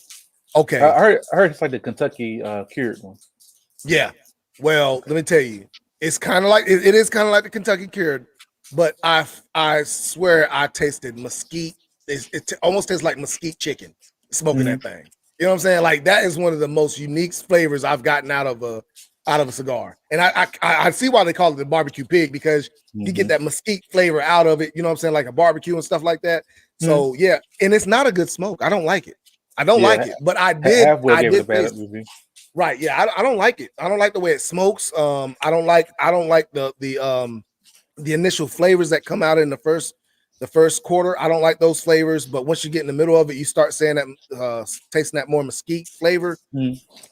Okay. I heard it's like the Kentucky cured one. Yeah. Well, let me tell you, it's kind of like it is kind of like the Kentucky cured, but I swear I tasted mesquite. It almost tastes like mesquite chicken smoking that thing. You know what I'm saying? Like that is one of the most unique flavors I've gotten out of a cigar. And I see why they call it the barbecue pig, because you get that mesquite flavor out of it. You know what I'm saying? Like a barbecue and stuff like that. So yeah, and it's not a good smoke. I don't like it. But I did taste it. Right. Yeah. I don't like it. I don't like the way it smokes. I don't like the initial flavors that come out in the first quarter. I don't like those flavors. But once you get in the middle of it, you start saying that tasting that more mesquite flavor.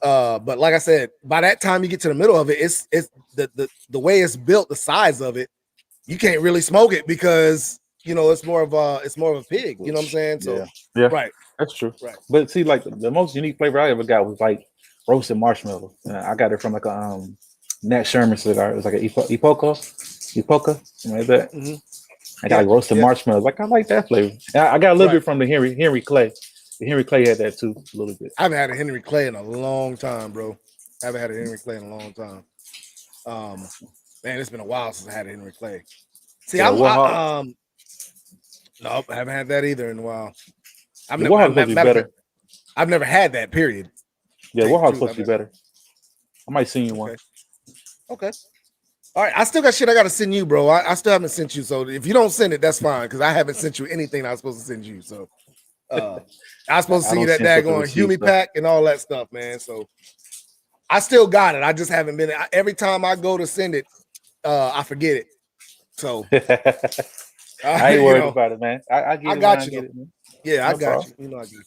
But like I said, by that time you get to the middle of it, it's the way it's built, the size of it. you can't really smoke it because it's more of a pig. You know what I'm saying? So yeah, right, that's true. right. But see, like the most unique flavor I ever got was like roasted marshmallow. I got it from like a Nat Sherman cigar. It was like an Epoca, something like that. Mm-hmm. I got like roasted marshmallows. Like I like that flavor. And I got a little bit from the Henry Clay. The Henry Clay had that too, a little bit. I haven't had a Henry Clay in a long time, bro. I haven't had a Henry Clay in a long time. Man, it's been a while since I had a Henry Clay. See, nope, I haven't had that either in a while. I've never had that. Period. Yeah, Warhawk's supposed to be better. I might send you one. Okay. All right, I still got shit I got to send you, bro. I still haven't sent you, so if you don't send it, that's fine because I haven't sent you anything I was supposed to send you. So I was supposed to send you that daggone Humi pack and all that stuff, man. So I still got it. I just haven't been. Every time I go to send it, I forget it. So I ain't worried about it, man. I got you. Get it, yeah, I got you. I got you.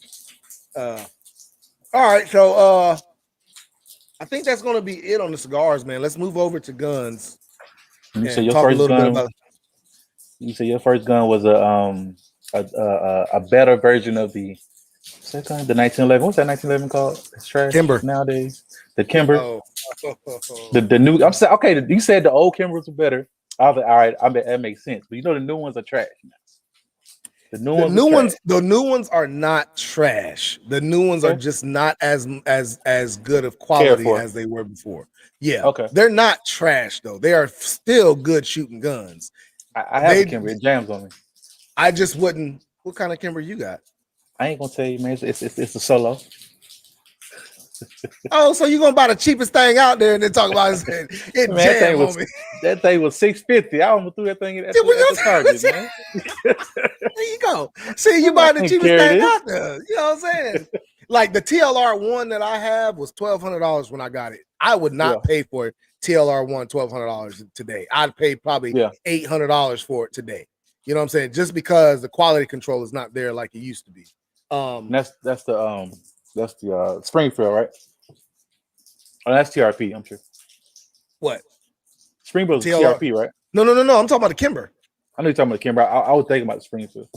All right, so I think that's gonna be it on the cigars, man. Let's move over to guns. You said your first gun. You said your first gun was a better version of the 1911. What's that 1911 called? It's trash Kimber nowadays. The Kimber. Oh. The new. I'm saying okay. You said the old Kimbers were better. I was like, all right. I bet that makes sense. But the new ones are trash. The new ones are not trash. The new ones are just not as good of quality as they were before. Yeah. Okay. They're not trash though. They are still good shooting guns. I have a Kimber. It jams on me. I just wouldn't. What kind of Kimber you got? I ain't gonna tell you, man. It's a solo. Oh, so you gonna buy the cheapest thing out there and then talk about it? Man, that thing was $650. I almost threw that thing at the Target, man. There you go. See, you buy the cheapest thing out there. You know what I'm saying? Like the TLR one that I have was $1,200 when I got it. I would not pay for TLR one $1,200 today. I'd pay probably $800 for it today. You know what I'm saying? Just because the quality control is not there like it used to be. That's the Springfield, right? Oh, that's TRP, I'm sure. What? Springfield's TRP, right? No. I'm talking about the Kimber. I know you're talking about the Kimber. I was thinking about the Springfield.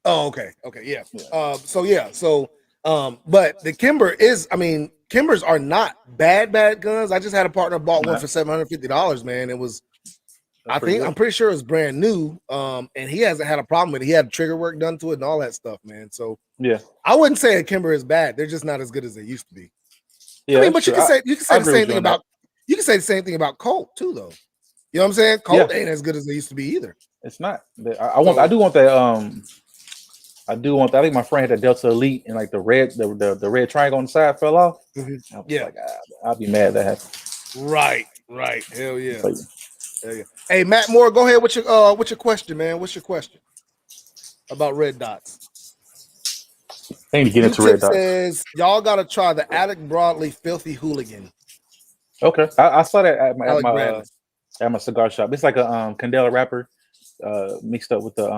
Oh, okay, yeah. But the Kimber is, Kimbers are not bad guns. I just had a partner bought one for $750, man. It was, I'm pretty sure it's brand new. And he hasn't had a problem with it. He had trigger work done to it and all that stuff, man. So yeah, I wouldn't say a Kimber is bad. They're just not as good as they used to be. Yeah, but you can say the same thing about Colt too, though. You know what I'm saying? Colt ain't as good as they used to be either. It's not. I do want that. I do want that. I think my friend had that Delta Elite and like the red triangle on the side fell off. Mm-hmm. Like, I'll be mad that happened. Right. Hell yeah. Hey, Matt Moore, go ahead with your question, man. What's your question about red dots? I need to get into red dots. Says y'all gotta try the Attic Broadley Filthy Hooligan. Okay, I saw that at my cigar shop. It's like a Candela wrapper mixed up with the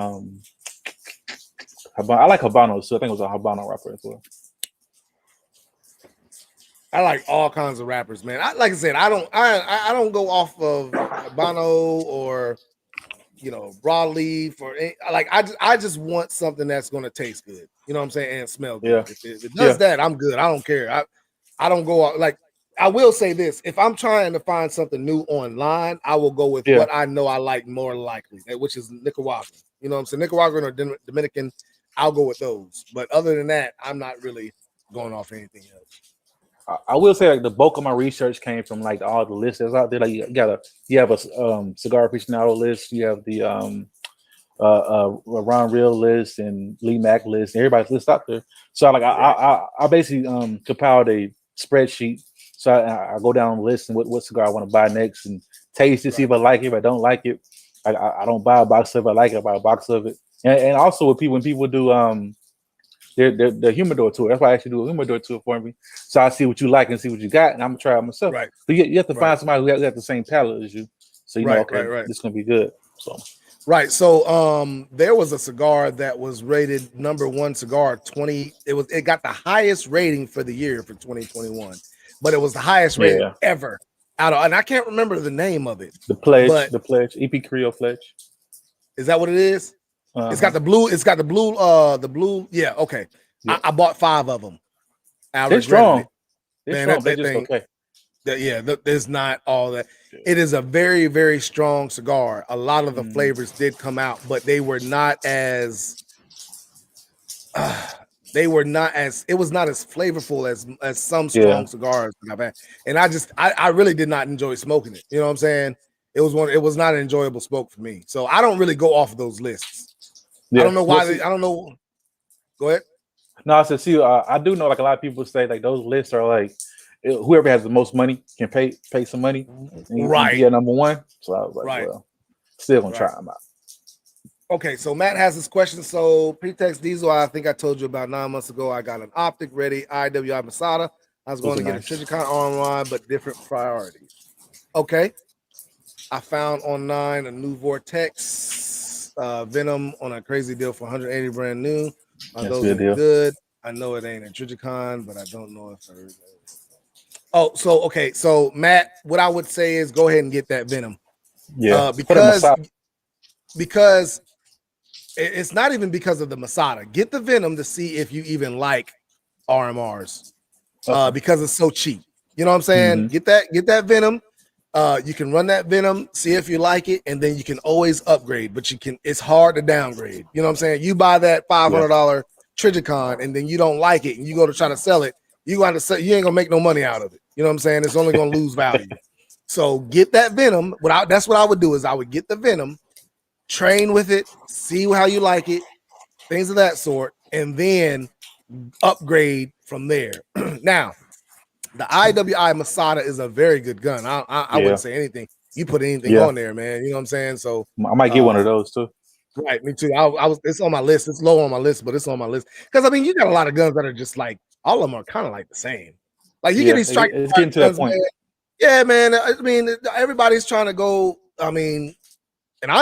I like Habano, so I think it was a Habano wrapper as well. I like all kinds of rappers, man. Like I said, I don't go off of Habano or broadleaf or like I just want something that's gonna taste good. You know what I'm saying, and smell good. Yeah. If it does that, I'm good. I don't care. I don't go out like. I will say this: if I'm trying to find something new online, I will go with what I know I like more likely, which is Nicaraguan. You know what I'm saying? Nicaraguan or Dominican, I'll go with those. But other than that, I'm not really going off anything else. I will say like the bulk of my research came from like all the lists that's out there. Like you have a cigar aficionado list, you have the Ron Real list and Lee Mack list, and everybody's list out there. So I basically compiled a spreadsheet. So I go down the list and what cigar I want to buy next and taste it, see if I like it. If I don't like it, I don't buy a box of it. If I like it, I buy a box of it. And also when people do the humidor tour, that's why I actually do a humidor tour for me. So I see what you like and see what you got, and I'm gonna try it myself. Right. So you have to find somebody who has the same palate as you. So this is gonna be good. Right. So there was a cigar that was rated #1 cigar 20. It got the highest rating for the year for 2021. But it was the highest rating ever and I can't remember the name of it. The Pledge, but the Pledge, EP Creole Pledge. Is that what it is? It's got the blue. It's got the blue. The blue. Yeah. Okay. Yeah. I bought 5 of them. They're strong. They're strong. That just thing, okay. There's not all that. It is a very, very strong cigar. A lot of the flavors did come out, but they were not as. It was not as flavorful as some strong cigars that I've had. And I really did not enjoy smoking it. You know what I'm saying? It was not an enjoyable smoke for me. So I don't really go off of those lists. I don't know why I don't know. Go ahead. No, I said, see, I do know like a lot of people say like those lists are like whoever has the most money can pay some money. Right. Yeah, number one. So I was like, well, still gonna try them out. Okay, so Matt has this question. So Pretext Diesel, I think I told you about 9 months ago. I got an optic ready IWI Masada. I was going to get a Trijicon arm but different priorities. Okay. I found online a new Vortex Venom on a crazy deal for 180 brand new. Those are good. I know it ain't a Trijicon, but I don't know if there is. Oh, so okay. So Matt, what I would say is go ahead and get that Venom. Yeah. Because it's not even because of the Masada. Get the Venom to see if you even like RMRs. Because it's so cheap. You know what I'm saying? Get that Venom. You can run that Venom, see if you like it, and then you can always upgrade, but it's hard to downgrade. You know what I'm saying? You buy that $500 Trijicon and then you don't like it and you go to try to sell it, you ain't gonna make no money out of it. You know what I'm saying? It's only gonna lose value. So get that Venom. That's what I would do is I would get the Venom, train with it, see how you like it, things of that sort, and then upgrade from there. Now, the IWI Masada is a very good gun. I wouldn't say anything. You put anything on there, man. You know what I'm saying? So I might get one of those too. Right, me too. It's on my list. It's low on my list, but it's on my list. Because I mean, you got a lot of guns that are just like all of them are kind of like the same. Like you get these strike. It's getting to that point. Man. Yeah, man. I mean, everybody's trying to go. I mean, and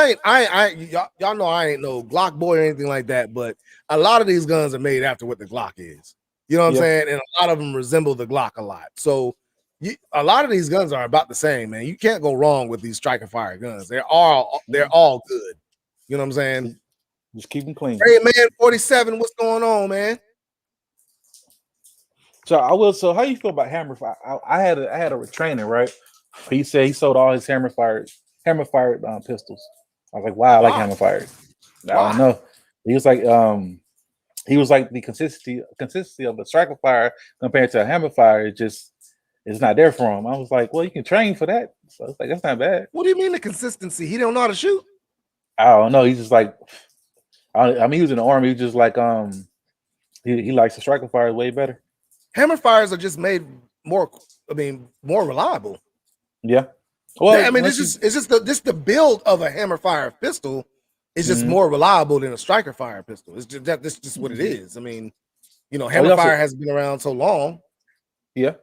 y'all know I ain't no Glock boy or anything like that, but a lot of these guns are made after what the Glock is. You know what I'm saying? And a lot of them resemble the Glock a lot. So a lot of these guns are about the same, man. You can't go wrong with these striker fire guns. They're all good. You know what I'm saying? Just keep them clean. Hey man, 47. What's going on, man? So I will. So how you feel about hammer fire? I had a trainer, right? He said he sold all his hammer fired pistols. I was like, wow, I like hammer fired. I don't know. He was like the consistency of a striker fire compared to a hammer fire. It's not there for him. I was like, well, you can train for that. So it's like that's not bad. What do you mean the consistency? He don't know how to shoot. I don't know. He's just like, I mean, he was in the army. He's just like, he likes the striker fire way better. Hammer fires are just made more reliable. Yeah. Well, I mean, it's just the build of a hammer fire pistol is just more reliable than a striker fire pistol. It's just what it is. I mean, you know, hammer fire has been around so long. Yeah.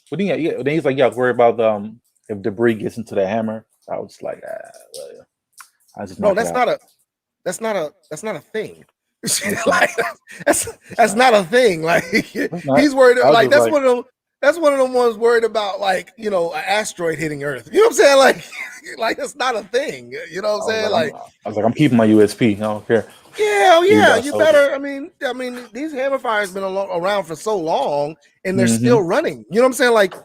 But then he's like, worry about if debris gets into the hammer. I was like, well. That's not a thing. Like that's not a thing. Like he's worried. Like that's one of them ones worried about, like, you know, an asteroid hitting Earth. You know what I'm saying? Like that's not a thing. You know what I'm saying? Like I was like, I'm keeping my USP. I don't care. Yeah. You better. I mean, these hammer fires been around for so long, and they're still running. You know what I'm saying? Like,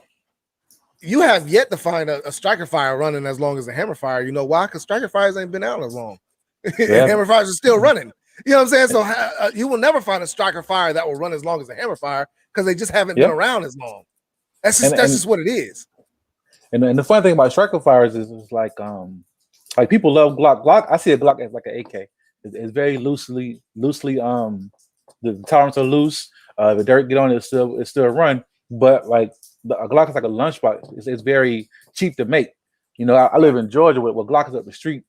you have yet to find a striker fire running as long as a hammer fire. You know why? Because striker fires ain't been out as long. Hammer fires are still running. You know what I'm saying? So you will never find a striker fire that will run as long as a hammer fire because they just haven't been around as long. That's just what it is. And the funny thing about striker fires is like people love Glock. Glock, I see a Glock as like an AK. It's very loosely. The tolerance are loose. The dirt get on it, it's still run. But like a Glock is like a lunchbox. It's very cheap to make. You know, I live in Georgia where Glock is up the street.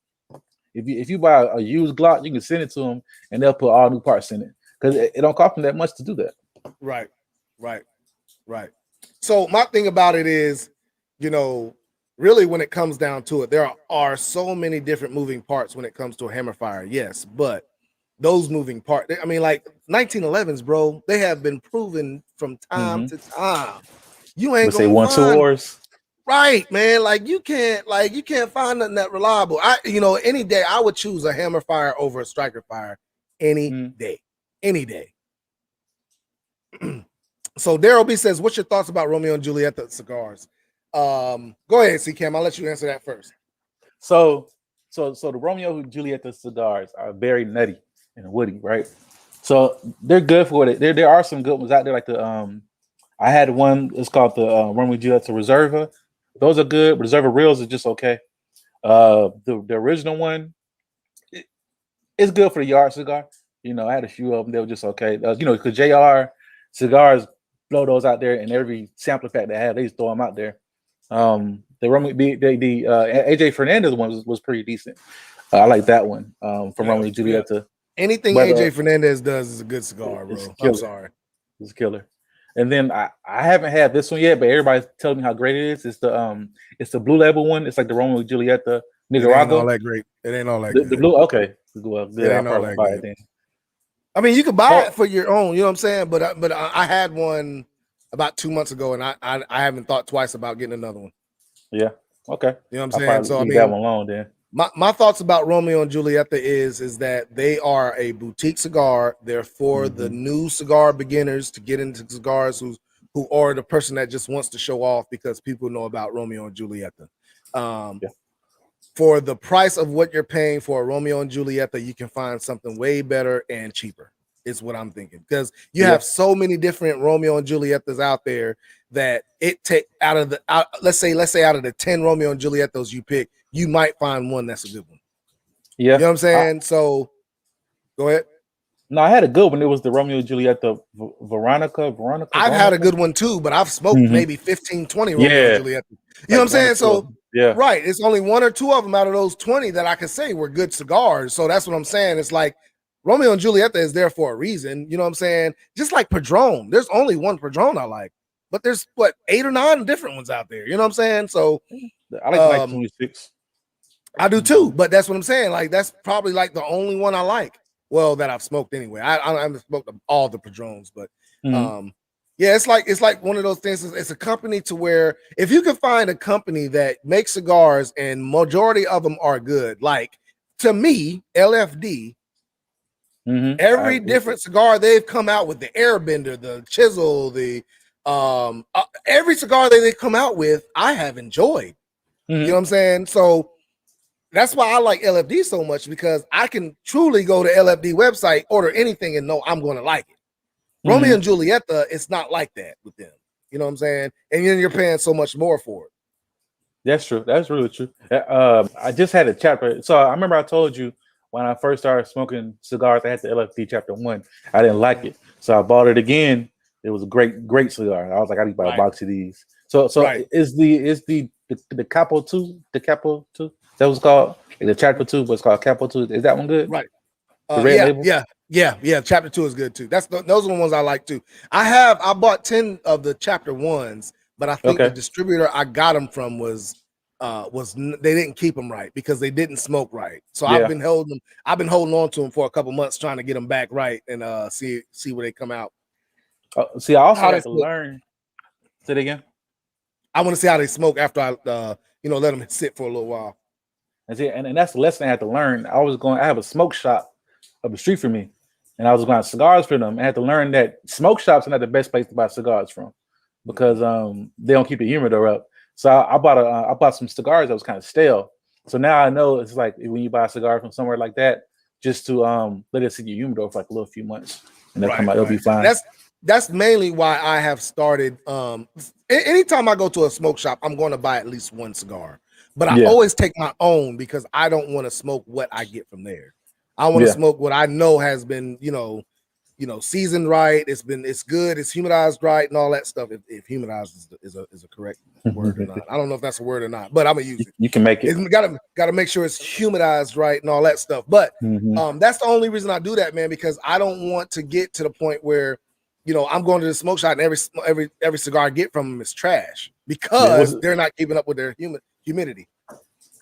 If you buy a used Glock, you can send it to them and they'll put all new parts in it because it don't cost them that much to do that. Right. So my thing about it is, you know, really when it comes down to it, there are so many different moving parts when it comes to a hammer fire. Yes, but those moving parts, I mean, like 1911s, bro, they have been proven from time to time. You ain't gonna say 1-2 wars. Right, man. Like you can't find nothing that reliable. Any day I would choose a Hammer Fire over a Striker Fire any day. Any day. So Daryl B says, what's your thoughts about Romeo and Juliet cigars? Go ahead, C Cam. I'll let you answer that first. So the Romeo and Juliet cigars are very nutty and woody, right? So they're good for it. There are some good ones out there, like the I had one. It's called the Romeo and Juliet Reserva. Those are good. Reserva Reals is just okay. The original one, it's good for the yard cigar. I had a few of them. They were just okay. Because JR cigars blow those out there, and every sampler pack they have, they just throw them out there. The AJ Fernandez one was pretty decent. I like that one from Romeo and Juliet. Anything AJ Fernandez does is a good cigar, bro. I'm sorry, it's a killer. And then I haven't had this one yet, but everybody's telling me how great it is. It's the Blue Label one. It's like the Romeo and Juliet Nicaragua. It ain't all that great. It ain't all that good. The Blue, okay. Well, good. I'll probably buy it then. I mean, you can buy it for your own. You know what I'm saying? But I had one about 2 months ago, and I haven't thought twice about getting another one. Yeah. Okay. You know what I'm saying? So I mean, that one alone then. My thoughts about Romeo and Julieta is that they are a boutique cigar. They're for the new cigar beginners to get into cigars who are the person that just wants to show off because people know about Romeo and Julieta. For the price of what you're paying for a Romeo and Julieta, you can find something way better and cheaper. Is what I'm thinking, because you have so many different Romeo and Julietas out there that it take let's say out of the 10 Romeo and Julietas you pick, you might find one that's a good one. Yeah, you know what I'm saying. So go ahead. No, I had a good one. It was the Romeo and Julieta Veronica. I've had a good one too, but I've smoked maybe 15, 20 Romeo and Julieta. You know what I'm saying? So right, it's only one or two of them out of those 20 that I could say were good cigars. So that's what I'm saying. It's like Romeo and Julieta is there for a reason. You know what I'm saying? Just like Padron. There's only one Padron I like, but there's 8 or 9 different ones out there. You know what I'm saying? So I like 26. I do too, but that's what I'm saying. Like that's probably like the only one I like. Well, that I've smoked anyway. I haven't smoked all the Padrones, but yeah, it's like one of those things. It's a company to where if you can find a company that makes cigars and majority of them are good, like to me, LFD. Every different cigar they've come out with, the Airbender, the Chisel, the every cigar that they come out with, I have enjoyed. You know what I'm saying? So that's why I like LFD so much, because I can truly go to LFD website, order anything, and know I'm going to like it. Romeo and Julieta, it's not like that with them. You know what I'm saying? And then you're paying so much more for it. That's true. That's really true. I just had a chapter. So I remember I told you when I first started smoking cigars, I had the LFD chapter 1. I didn't like it, so I bought it again. It was a great cigar. I was like, I need to buy a box of these. So is the Capo 2, the Capo 2? That was called the chapter 2, but it's called Capo 2. Is that one good? Right. The red label? Yeah. Chapter 2 is good too. Those are the ones I like too. I bought 10 of the chapter 1s, but I think the distributor I got them from was they didn't keep them right because they didn't smoke right. So I've been holding on to them for a couple months trying to get them back right and see where they come out. See, I also have to learn. Say it again. I want to see how they smoke after I let them sit for a little while. That's it. And that's the lesson I had to learn. I have a smoke shop up the street from me, and I was buying cigars for them. I had to learn that smoke shops are not the best place to buy cigars from because they don't keep the humidor up. So I bought some cigars that was kind of stale. So now I know it's like when you buy a cigar from somewhere like that, just to let it sit in your humidor for like a little few months, and they'll come out. It'll be fine. That's mainly why I have started. Anytime I go to a smoke shop, I'm going to buy at least one cigar. But I always take my own because I don't want to smoke what I get from there. I want to smoke what I know has been, seasoned right. It's good. It's humidized right and all that stuff. If humidized is a correct word or not, I don't know if that's a word or not. But I'm gonna use it. You can make it. Got to make sure it's humidized right and all that stuff. But that's the only reason I do that, man, because I don't want to get to the point where I'm going to the smoke shop and every cigar I get from them is trash because they're not keeping up with their humidity.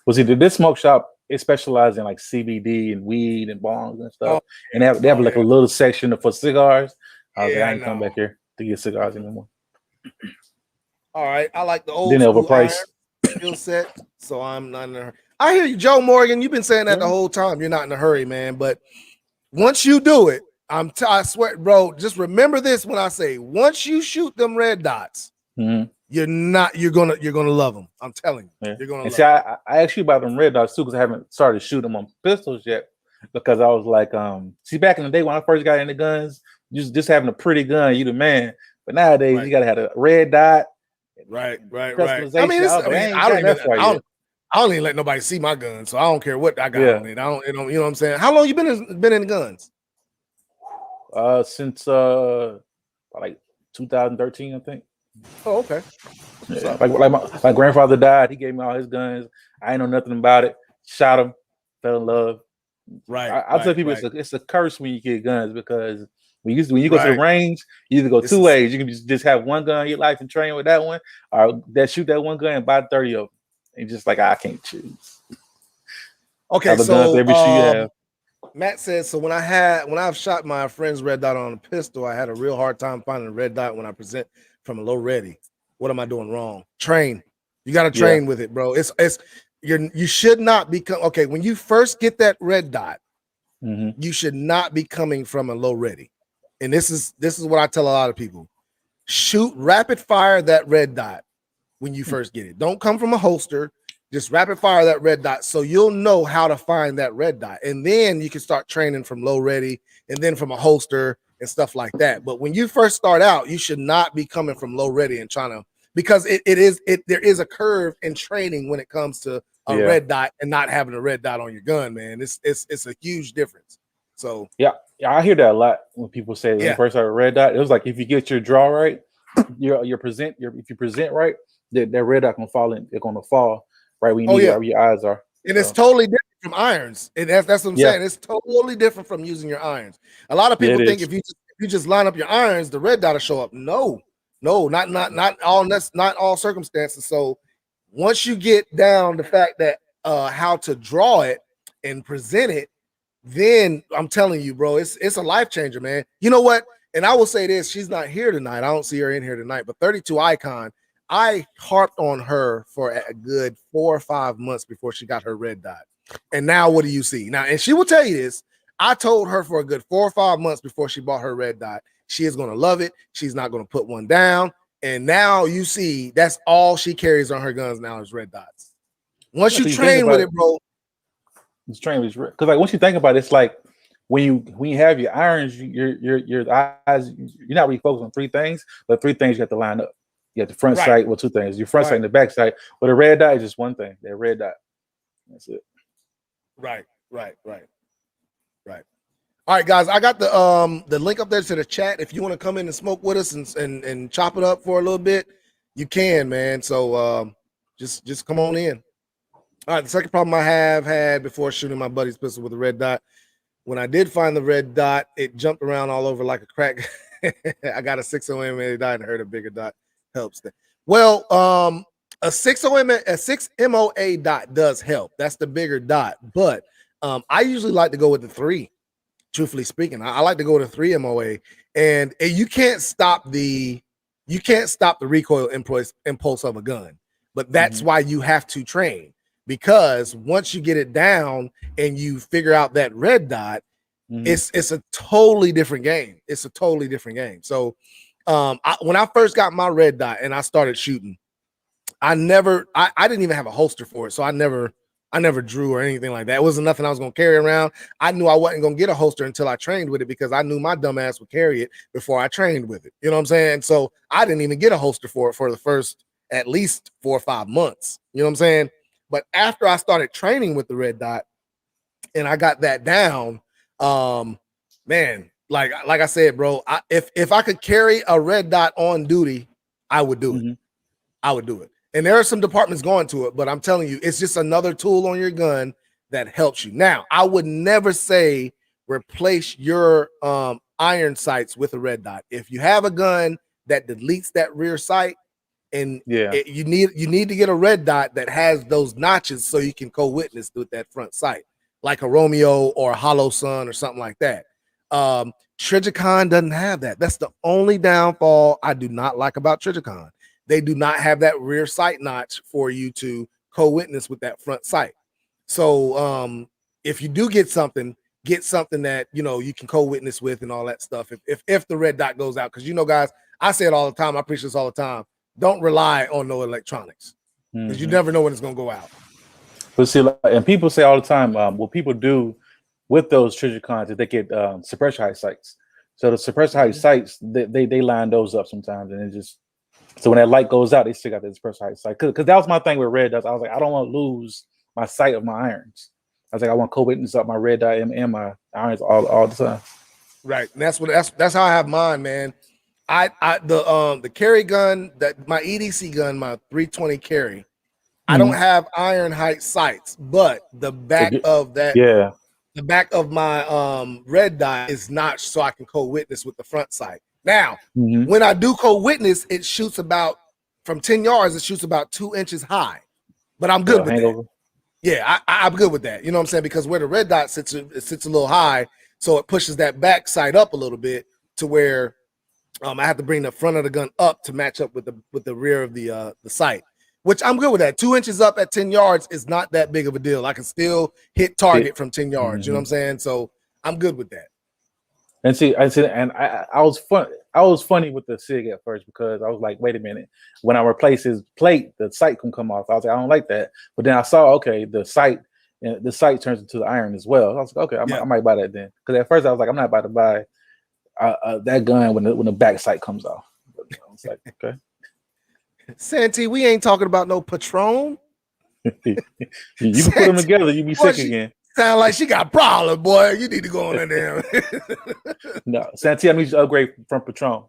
Well, see, this smoke shop is specialized in like CBD and weed and bongs and stuff, and they have like a little section for cigars. I ain't come back here to get cigars anymore. All right, I like the old. Then overpriced. skill set, so I'm not in a hurry. I hear you, Joe Morgan. You've been saying that the whole time. You're not in a hurry, man. But once you do it, I swear, bro. Just remember this when I say once you shoot them red dots, you're gonna love them. I'm telling you, you're gonna. And see, I asked you about them red dots too because I haven't started shooting them on pistols yet. Because I was like, see, back in the day when I first got into guns, just having a pretty gun, you the man. But nowadays, you gotta have a red dot. Right. I mean, I don't even let nobody see my gun, so I don't care what I got on it. I don't, you know what I'm saying? How long you been in guns? Since like 2013, I think. Oh, okay. Yeah. Like my grandfather died. He gave me all his guns. I ain't know nothing about it. Shot him. Fell in love. Right. I tell people it's a curse when you get guns because when you go to the range, you either go two ways. You can just have one gun in your life and train with that one, or shoot that one gun and buy 30 of them. And just like I can't choose. Okay, so Matt says so when I've shot my friend's red dot on a pistol, I had a real hard time finding a red dot when I present from a low ready. What am I doing wrong? Train. You got to train with it, bro. You should not become okay when you first get that red dot. You should not be coming from a low ready. And this is what I tell a lot of people. Shoot rapid fire that red dot when you first get it. Don't come from a holster. Just rapid fire that red dot so you'll know how to find that red dot. And then you can start training from low ready and then from a holster and stuff like that. But when you first start out, you should not be coming from low ready and trying to, because there is a curve in training when it comes to a red dot and not having a red dot on your gun, man. It's a huge difference. So yeah, I hear that a lot when people say when you first start a red dot. It was like if you get your draw right, if you present right, that red dot gonna fall in. They're gonna fall right when you need where your eyes are. And it's totally different from irons. And that's what I'm saying. It's totally different from using your irons. A lot of people think if you just line up your irons, the red dot will show up. No, not all circumstances. So once you get down the fact that how to draw it and present it, then I'm telling you, bro, it's a life changer, man. You know what? And I will say this: she's not here tonight. I don't see her in here tonight. But 32 Icon, I harped on her for a good 4 or 5 months before she got her red dot. And now what do you see? Now, and she will tell you this. I told her for a good 4 or 5 months before she bought her red dot. She is going to love it. She's not going to put one down. And now you see that's all she carries on her guns now is red dots. Once you train with it, bro. It's train with it. Because like once you think about it, it's like when you have your irons, your eyes, you're not really focused on 3 things, but 3 things you have to line up. You have the front sight, 2 things. Your front sight and the back sight. But a red dot is just one thing. That red dot. That's it. Right. All right, guys. I got the link up there to the chat. If you want to come in and smoke with us and chop it up for a little bit, you can, man. So just come on in. All right. The second problem I have had before shooting my buddy's pistol with a red dot. When I did find the red dot, it jumped around all over like a crack. I got a 6.0 dot and heard a bigger dot helps that. Well, a 6 MOA dot does help. That's the bigger dot, but I usually like to go with the 3. Truthfully speaking, I like to go with a 3 MOA, and you can't stop the recoil impulse of a gun, but that's why you have to train, because once you get it down and you figure out that red dot, it's a totally different game. It's a totally different game. So when I first got my red dot and I started shooting, I didn't even have a holster for it. So I never drew or anything like that. It wasn't nothing I was going to carry around. I knew I wasn't going to get a holster until I trained with it, because I knew my dumb ass would carry it before I trained with it. You know what I'm saying? So I didn't even get a holster for it for the first at least 4 or 5 months. You know what I'm saying? But after I started training with the red dot and I got that down, man, like I said, bro, if I could carry a red dot on duty, I would do it. I would do it. And there are some departments going to it, but I'm telling you, it's just another tool on your gun that helps you. Now, I would never say replace your iron sights with a red dot. If you have a gun that deletes that rear sight, and you need to get a red dot that has those notches so you can co-witness with that front sight, like a Romeo or a Hollow Sun or something like that. Trijicon doesn't have that. That's the only downfall I do not like about Trijicon. they do not have that rear sight notch for you to co-witness with that front sight. So if you do get something that you can co-witness with and all that stuff. If the red dot goes out, because guys, I say it all the time. I preach this all the time. Don't rely on no electronics because you never know when it's gonna go out. But see, and people say all the time, what people do with those Trijicons is they get suppressor height sights. So the suppressor height sights, they line those up sometimes, and it just so when that light goes out, they still got the suppressor height sight. Because that was my thing with red dots. I was like, I don't want to lose my sight of my irons. I was like, I want to co-witness up my red dot and my irons all the time. Right, and that's how I have mine, man. The carry gun, that my EDC gun, my 320 carry, I don't have iron height sights, but the back of that, the back of my red dot is notched so I can co-witness with the front sight. Now, when I do co-witness, it shoots about from 10 yards. It shoots about 2 inches high, but I'm good with that. Yeah, I'm good with that. You know what I'm saying? Because where the red dot sits, it sits a little high, so it pushes that back sight up a little bit to where I have to bring the front of the gun up to match up with the rear of the sight, which I'm good with that. 2 inches up at 10 yards is not that big of a deal. I can still hit target from 10 yards. You know what I'm saying? So I'm good with that. And see, I was funny with the SIG at first because I was like, wait a minute. When I replace his plate, the sight can come off. I was like, I don't like that. But then I saw, okay, the sight turns into the iron as well. I was like, okay, I might buy that then. Because at first I was like, I'm not about to buy that gun when the back sight comes off. But I was like, okay. Santee, we ain't talking about no Patron. You can put them together, you be sick again. Sound like she got a problem, boy. You need to go on in there. No, Santee, I need you to upgrade from Patron.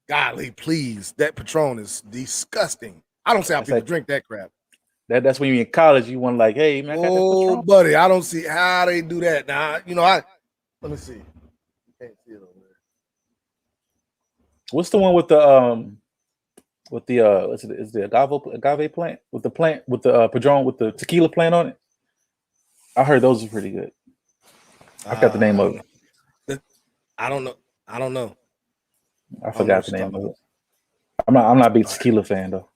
Golly, please. That Patron is disgusting. I don't see how people drink that crap. That's when you're in college. You want like, hey, man, I got that Patron. Buddy, I don't see how they do that. Now, let me see. Can't see it over there. What's the one with the is the agave plant with the Padron with the tequila plant on it? I heard those are pretty good. I forgot the name of it. I don't know. I forgot the name of it. I'm not a big tequila fan though.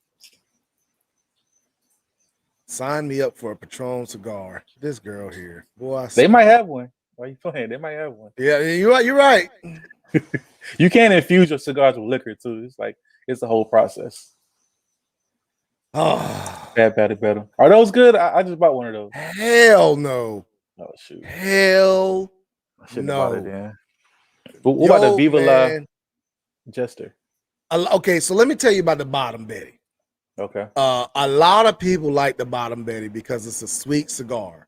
Sign me up for a Patron cigar. This girl here, boy. They might have one. Why are you playing? They might have one. Yeah, you're right. You can infuse your cigars with liquor too. It's like it's the whole process. Oh, better. Are those good? I just bought one of those. Hell no. Oh shoot. Hell no. But what about the Viva La Jester? Okay, so let me tell you about the Bottom Betty. Okay. A lot of people like the Bottom Betty because it's a sweet cigar.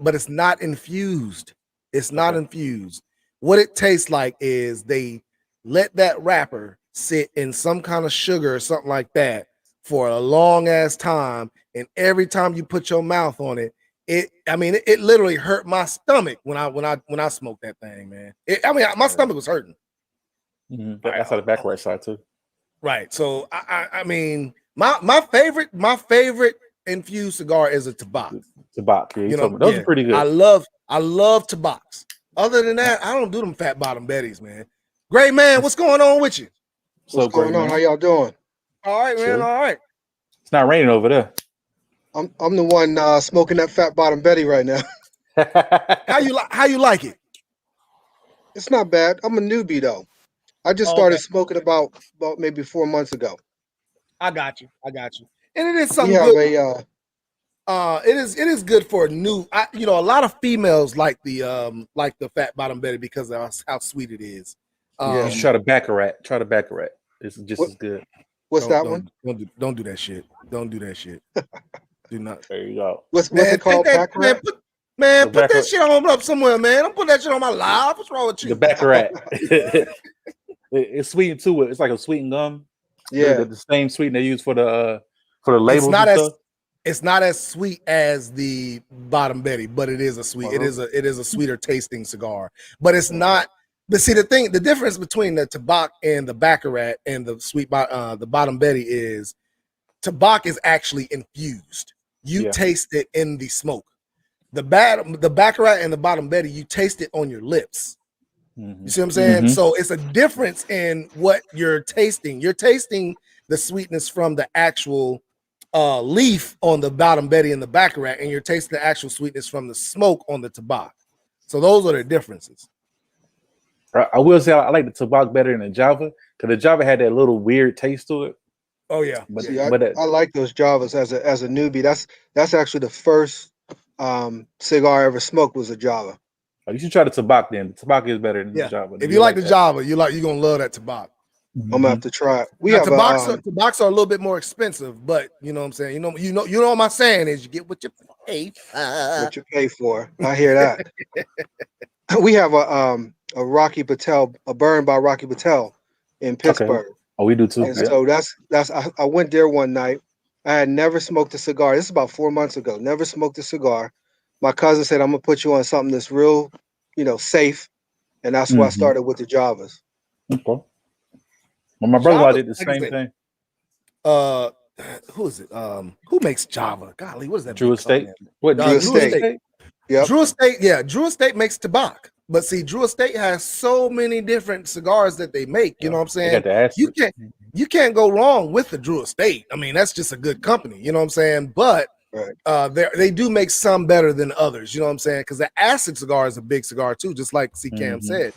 But it's not infused. It's not infused. What it tastes like is they let that wrapper sit in some kind of sugar or something like that for a long ass time, and every time you put your mouth on it, it literally hurt my stomach when I smoked that thing, man. My stomach was hurting. I saw the back right side too. Right. So I mean, my favorite infused cigar is a P.O.Box. P.O.Box, yeah, those are pretty good. I love P.O.Box. Other than that, I don't do them fat bottom Betties, man. Great man, what's going on with you? What's going on? How y'all doing? All right, man. All right. It's not raining over there. I'm the one smoking that fat bottom Betty right now. How you like it? It's not bad. I'm a newbie though. I just started smoking about maybe 4 months ago. I got you. And it is something good. It is good for a new. A lot of females like the fat bottom Betty because of how sweet it is. Try the Baccarat. It's just as good. What's that one? Don't do that shit. Don't do that shit. Do not. There you go. What's it called? Baccarat? Put that shit on up somewhere, man. I'm putting that shit on my live. What's wrong with you? The Baccarat. It's sweetened too. It's like a sweetened gum. Yeah, the same sweeten they use for the labels. It's not as sweet as the Bottom Betty, but it is a sweet. It is a sweeter tasting cigar, but it's not. But see, the difference between the P.O.Box and the Baccarat and the Bottom Betty is P.O.Box is actually infused. You taste it in the smoke. The Baccarat and the Bottom Betty, you taste it on your lips. You see what I'm saying? So it's a difference in what you're tasting. You're tasting the sweetness from the actual leaf on the bottom Betty and the Baccarat, and you're tasting the actual sweetness from the smoke on the tobacco. So those are the differences. I will say I like the tobacco better than the Java because the Java had that little weird taste to it. Oh yeah, but, See, but I like those Javas as a newbie. That's actually the first cigar I ever smoked was a Java. you should try the tobacco then. The tobacco is better than the yeah. Java. If you like the Java, you're gonna love that tobacco. I'm gonna have to try it. We Now, have tobacco are a little bit more expensive, but you know what I'm saying. You know what my saying is, you get what you pay. what you pay for. I hear that. We have a Rocky Patel, a burn by Rocky Patel in Pittsburgh. Okay. Oh, we do too. And so that's I went there one night. I had never smoked a cigar. This is about 4 months ago. Never smoked a cigar. My cousin said, "I'm gonna put you on something that's real, safe," and that's why I started with the Javas. Okay. Well, my brother did the same thing. Who is it? Who makes Java? Golly, what is that? Drew Estate. What, Drew Estate? Yep. Drew Estate. Yeah, Drew Estate makes tobacco. But see, Drew Estate has so many different cigars that they make. You know what I'm saying? You can't go wrong with the Drew Estate. I mean, that's just a good company. You know what I'm saying? But they do make some better than others. You know what I'm saying? Because the acid cigar is a big cigar too, just like C-Cam said.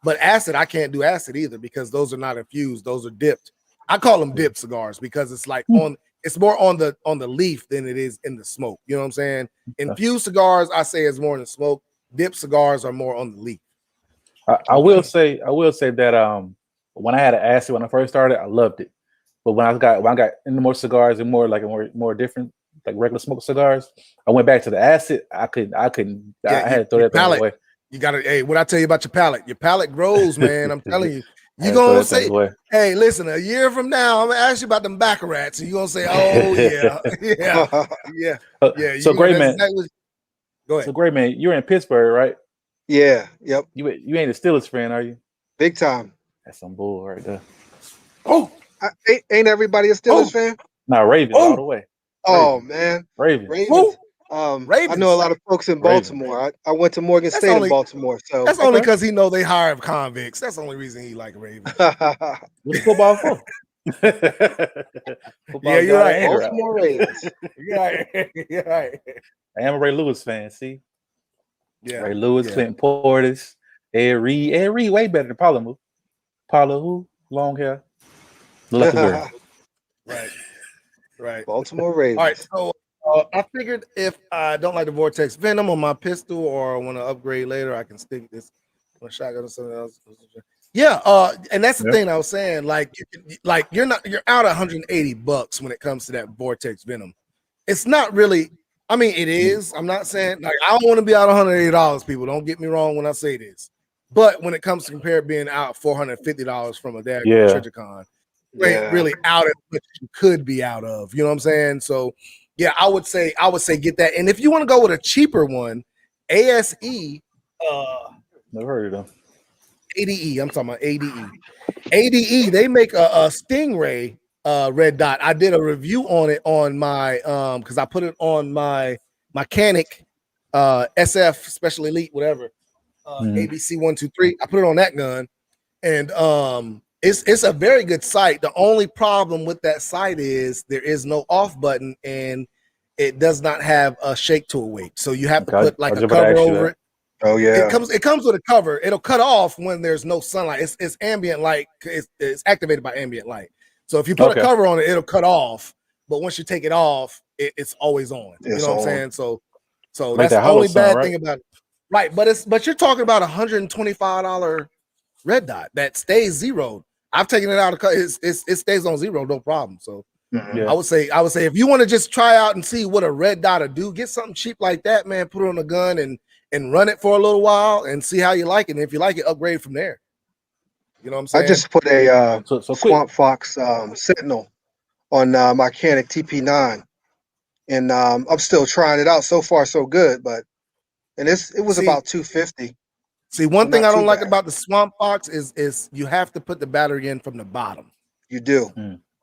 But acid, I can't do acid either because those are not infused; those are dipped. I call them dip cigars because it's like it's more on the leaf than it is in the smoke. You know what I'm saying? Infused cigars, I say, is more in the smoke. Dip cigars are more on the leaf. I will say that when I had an acid when I first started, I loved it. But when I got into more cigars and more like more different like regular smoke cigars, I went back to the acid. I couldn't. I had to throw that thing away. You gotta, hey, what I tell you about your palate? Your palate grows, man. I'm telling you. You gonna say, hey, listen, a year from now, I'm gonna ask you about them Baccarats, and you gonna say, oh yeah. So great, man. Go ahead. So great, man. You're in Pittsburgh, right? Yeah. Yep. You ain't a Steelers fan, are you? Big time. That's some bull right there. Oh, ain't everybody a Steelers fan? Nah, Ravens all the way. Oh man, Ravens. I know a lot of folks in Baltimore. I went to Morgan State in Baltimore, so that's only because he know they hire convicts. That's the only reason he like Ravens. What's football for? Yeah, you're right. Baltimore Ravens. You're right. I am a Ray Lewis fan. See, yeah, Ray Lewis, Clinton Portis, Ed Reed, way better than Paula. Paula, who long hair, lucky girl. Right. Baltimore Ravens. All right, so. I figured if I don't like the Vortex Venom on my pistol or I want to upgrade later, I can stick this on a shotgun or something else. Yeah, and that's the thing I was saying. Like you're out $180 when it comes to that Vortex Venom. It's not really. I mean, it is. I'm not saying like I don't want to be out $180. People, don't get me wrong when I say this. But when it comes to compare being out $450 from a dad Trichicon, you ain't really out as much as you could be out of. You know what I'm saying? So. Yeah, I would say get that. And if you want to go with a cheaper one, ASE, never heard of them. ADE, I'm talking about ADE. ADE, they make a Stingray red dot. I did a review on it on my because I put it on my mechanic SF Special Elite, whatever. ABC 123. I put it on that gun, and it's a very good sight. The only problem with that sight is there is no off button and it does not have a shake to a weight. So you have to put like a cover over it. Oh yeah. It comes with a cover. It'll cut off when there's no sunlight. It's ambient light. It's activated by ambient light. So if you put a cover on it, it'll cut off. But once you take it off, it's always on. You know what I'm saying? So like that's the only bad thing about it. Right. But you're talking about $125 red dot that stays zeroed. I've taken it out of it stays on zero, no problem. So I would say if you want to just try out and see what a red dot will do, get something cheap like that, man. Put it on a gun and run it for a little while and see how you like it. And if you like it, upgrade from there. You know what I'm saying? I just put a Swamp Fox Sentinel on my Canik TP9, and I'm still trying it out. So far, so good. But it was about $250. See, one thing I don't like about the Swamp Fox is you have to put the battery in from the bottom. You do.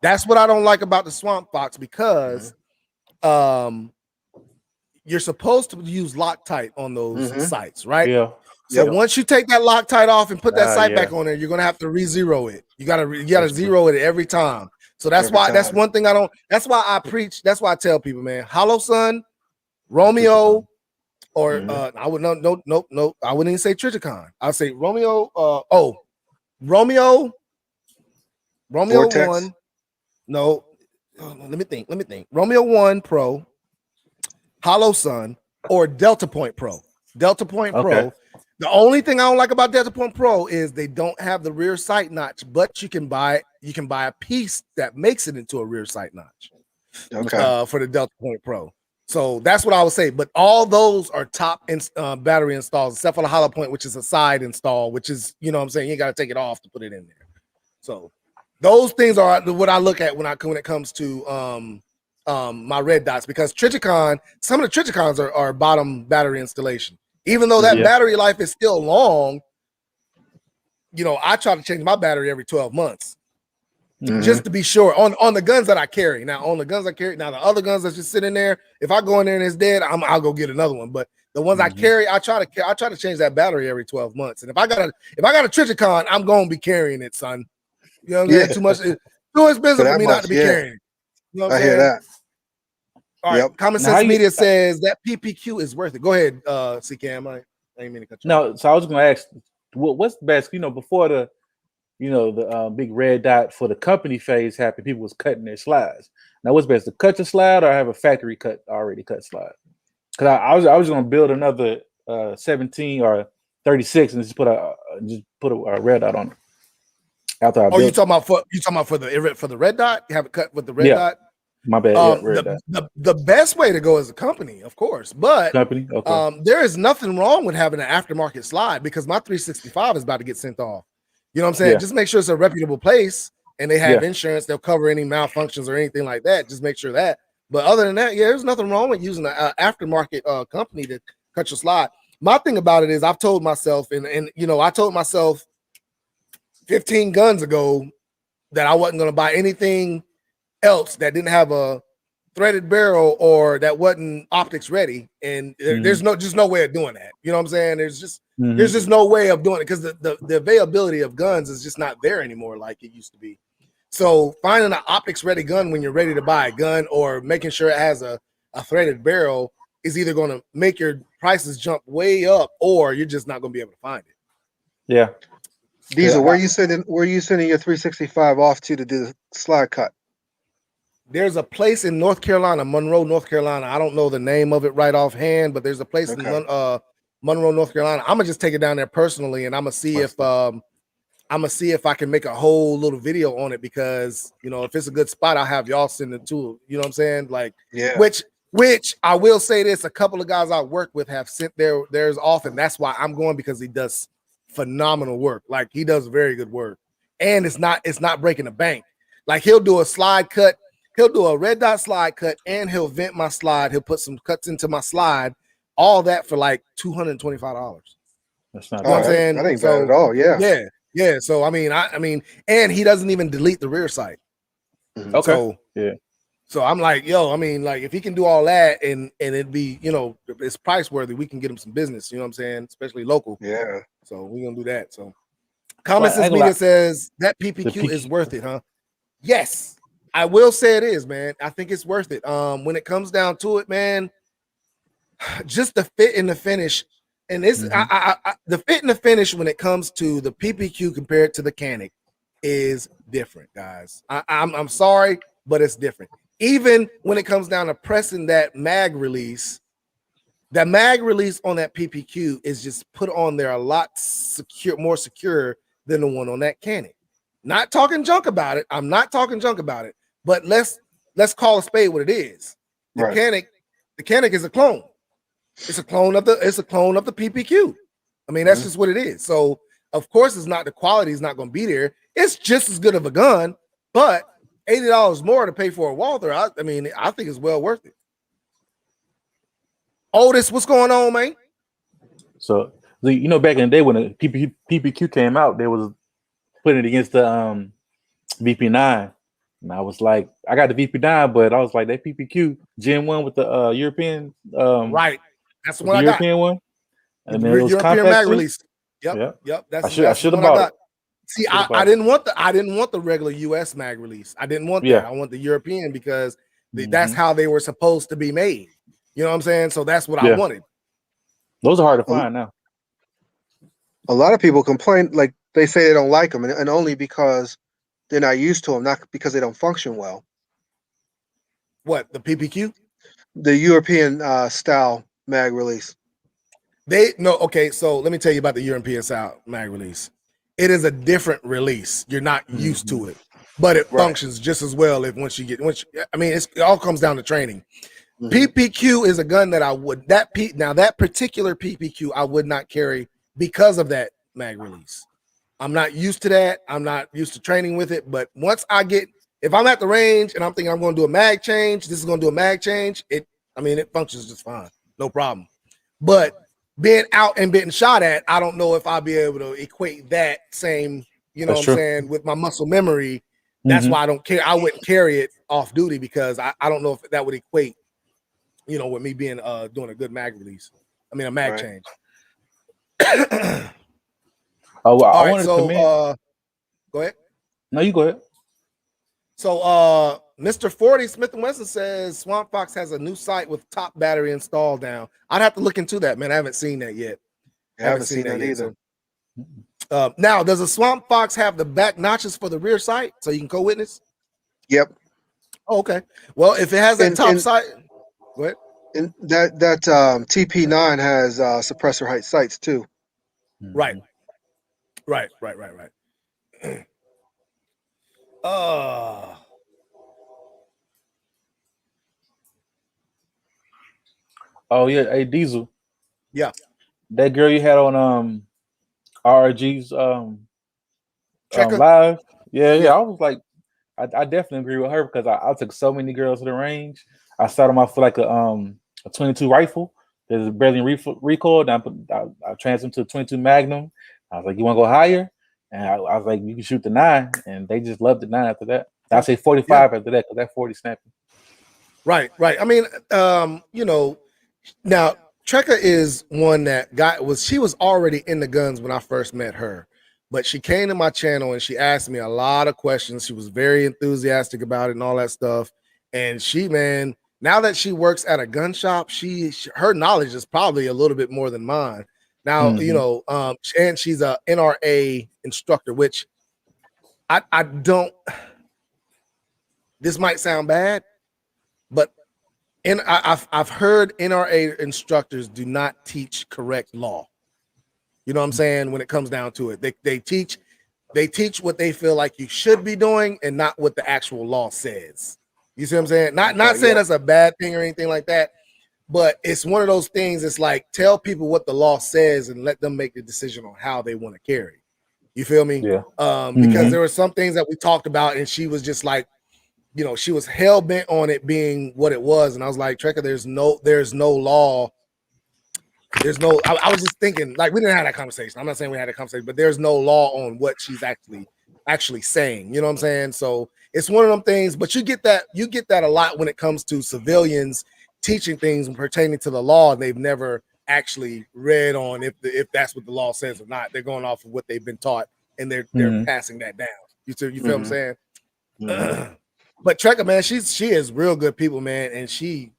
That's what I don't like about the Swamp Fox because you're supposed to use Loctite on those sights, right? Yeah. So once you take that Loctite off and put that sight back on there, you're gonna have to re-zero it. You gotta zero it every time. So that's why that's one thing I don't. That's why I preach. That's why I tell people, man. Hollow Sun, Romeo, or I would no. I wouldn't even say Triticon. I'd say Romeo. Romeo Vortex. 1. No, let me think. Romeo 1 Pro, Hollow Sun, or Delta Point Pro. Delta Point Pro. The only thing I don't like about Delta Point Pro is they don't have the rear sight notch, but you can buy a piece that makes it into a rear sight notch. Okay. For the Delta Point Pro. So that's what I would say. But all those are top battery installs, except for the Hollow Point, which is a side install, which is, you know what I'm saying, you got to take it off to put it in there. So those things are what I look at when it comes to my red dots, because Triticon, some of the Triticons are bottom battery installation. Even though that battery life is still long, you know, I try to change my battery every 12 months. Just to be sure on the guns that I carry. Now, the other guns that's just sitting there, if I go in there and it's dead, I'll go get another one. But the ones I carry, I try to change that battery every 12 months. And if I got a Triticon, I'm gonna be carrying it, son. You know what I'm saying? Too much, too expensive for me not to be carrying it. You know what I'm saying? I hear that. All right. Common Sense Media says that PPQ is worth it. Go ahead, C-Cam. I ain't mean to cut you off. No, so I was gonna ask, what's the best? You know, before the big red dot for the company phase happened, people was cutting their slides. Now, what's best, to cut your slide or have a factory already cut slide? Because I was going to build another 17 or 36 and just put a red dot on it. After you talking about for the red dot? You have it cut with the red dot? My bad. Red dot. The best way to go is a company, of course, but company. Okay. There is nothing wrong with having an aftermarket slide, because my 365 is about to get sent off. You know what I'm saying? Just make sure it's a reputable place and they have insurance. They'll cover any malfunctions or anything like that. Just make sure that. But other than that, there's nothing wrong with using an aftermarket company to cut your slide. My thing about it is I've told myself, and you know, I told myself 15 guns ago that I wasn't going to buy anything else that didn't have a threaded barrel or that wasn't optics ready. And there's no way of doing that. You know what I'm saying? There's just no way of doing it, because the availability of guns is just not there anymore like it used to be. So finding an optics ready gun when you're ready to buy a gun, or making sure it has a threaded barrel, is either going to make your prices jump way up, or you're just not going to be able to find it. Yeah. Diesel, where you sending your 365 off to do the slide cut? There's a place in North Carolina, Monroe, North Carolina. I don't know the name of it right offhand, but there's a place in Monroe, North Carolina. I'm gonna just take it down there personally, and I'm gonna see if I can make a whole little video on it, because you know, if it's a good spot, I'll have y'all send it to. You know what I'm saying? Like, which I will say this: a couple of guys I work with have sent theirs off, and that's why I'm going, because he does phenomenal work. Like, he does very good work, and it's not breaking the bank. Like, he'll do a slide cut. He'll do a red dot slide cut, and he'll vent my slide. He'll put some cuts into my slide. All that for like $225. That's not bad. What I'm saying? That ain't bad at all. Yeah. So I mean, and he doesn't even delete the rear sight. Okay. So I'm like, I mean, like, if he can do all that and it'd be, you know, it's price worthy, we can get him some business. You know what I'm saying? Especially local. Yeah. So we're gonna do that. So Common Sense Media says that PPQ is worth it, huh? Yes. I will say it is, man. I think it's worth it. When it comes down to it, man, just the fit and the finish, and this, the fit and the finish when it comes to the PPQ compared to the Canic is different, guys. I'm sorry, but it's different. Even when it comes down to pressing that mag release on that PPQ is just put on there a lot more secure than the one on that Canic. Not talking junk about it. I'm not talking junk about it. But let's call a spade what it is. The Canic is a clone. It's a clone of the PPQ. I mean, that's just what it is. So of course, it's not, the quality is not going to be there. It's just as good of a gun, but $80 more to pay for a Walther. I mean, I think it's well worth it. Otis, what's going on, man? So you know, back in the day when the PPQ came out, they was putting it against the VP9. And I was like, I got the VP9, but I was like, that PPQ Gen 1 with the European right. That's the one I European got. one. And then European mag release. Yep. I should have bought it. See, I didn't want the regular US mag release. I didn't want that. I want the European because that's how they were supposed to be made. You know what I'm saying? So that's what I wanted. Those are hard to find now. A lot of people complain, like they say they don't like them, and only because they're not used to them, not because they don't function well. What, the PPQ? The European style mag release. Okay, so let me tell you about the European style mag release. It is a different release. You're not used to it, but it functions just as well it all comes down to training. PPQ is a gun that that particular PPQ I would not carry because of that mag release. I'm not used to that. I'm not used to training with it. But once if I'm at the range and I'm thinking I'm going to do a mag change, this is going to do a mag change. It functions just fine, no problem. But being out and being shot at, I don't know if I'll be able to equate that same, what I'm saying, with my muscle memory. That's why I don't care. I wouldn't carry it off duty because I don't know if that would equate, with me being doing a good mag release. A mag change. Go ahead. No, you go ahead. So Mr. 40 Smith & Wesson says Swamp Fox has a new sight with top battery installed now. I'd have to look into that, man. I haven't seen that yet. I haven't seen that either. So, now, does a Swamp Fox have the back notches for the rear sight so you can co-witness? Yep. Oh, okay. Well, if it has that top sight, go ahead. And that TP9 has suppressor height sights too. Right. Oh yeah, hey Diesel. Yeah. That girl you had on RRG's live. Yeah. I was like, I definitely agree with her because I took so many girls to the range. I started off with like a 22 rifle. There's barely recoil. Then I transferred to a 22 Magnum. I was like, you want to go higher? And I was like, you can shoot the 9, and they just loved the 9 after that. I say 45 after that because that 40 snapping. Right. Now Trekka is one that she was already in the guns when I first met her, but she came to my channel and she asked me a lot of questions. She was very enthusiastic about it and all that stuff. And now that she works at a gun shop, her knowledge is probably a little bit more than mine. Now, and she's a NRA instructor, which I don't. This might sound bad, but I've heard NRA instructors do not teach correct law. You know what I'm saying? When it comes down to it, they teach what they feel like you should be doing and not what the actual law says. You see what I'm saying? Not saying that's a bad thing or anything like that, but it's one of those things. It's like tell people what the law says and let them make the decision on how they want to carry. You feel me? Yeah. Because there were some things that we talked about, and she was just like, she was hell bent on it being what it was, and I was like, Trekka, there's no law. I was just thinking, like, we didn't have that conversation. I'm not saying we had a conversation, but there's no law on what she's actually saying. You know what I'm saying? So it's one of them things, but you get that a lot when it comes to civilians teaching things pertaining to the law, and they've never actually read on if that's what the law says or not. They're going off of what they've been taught, and they're passing that down. You feel what I'm saying? But Trekka, man, she is real good people, man, and she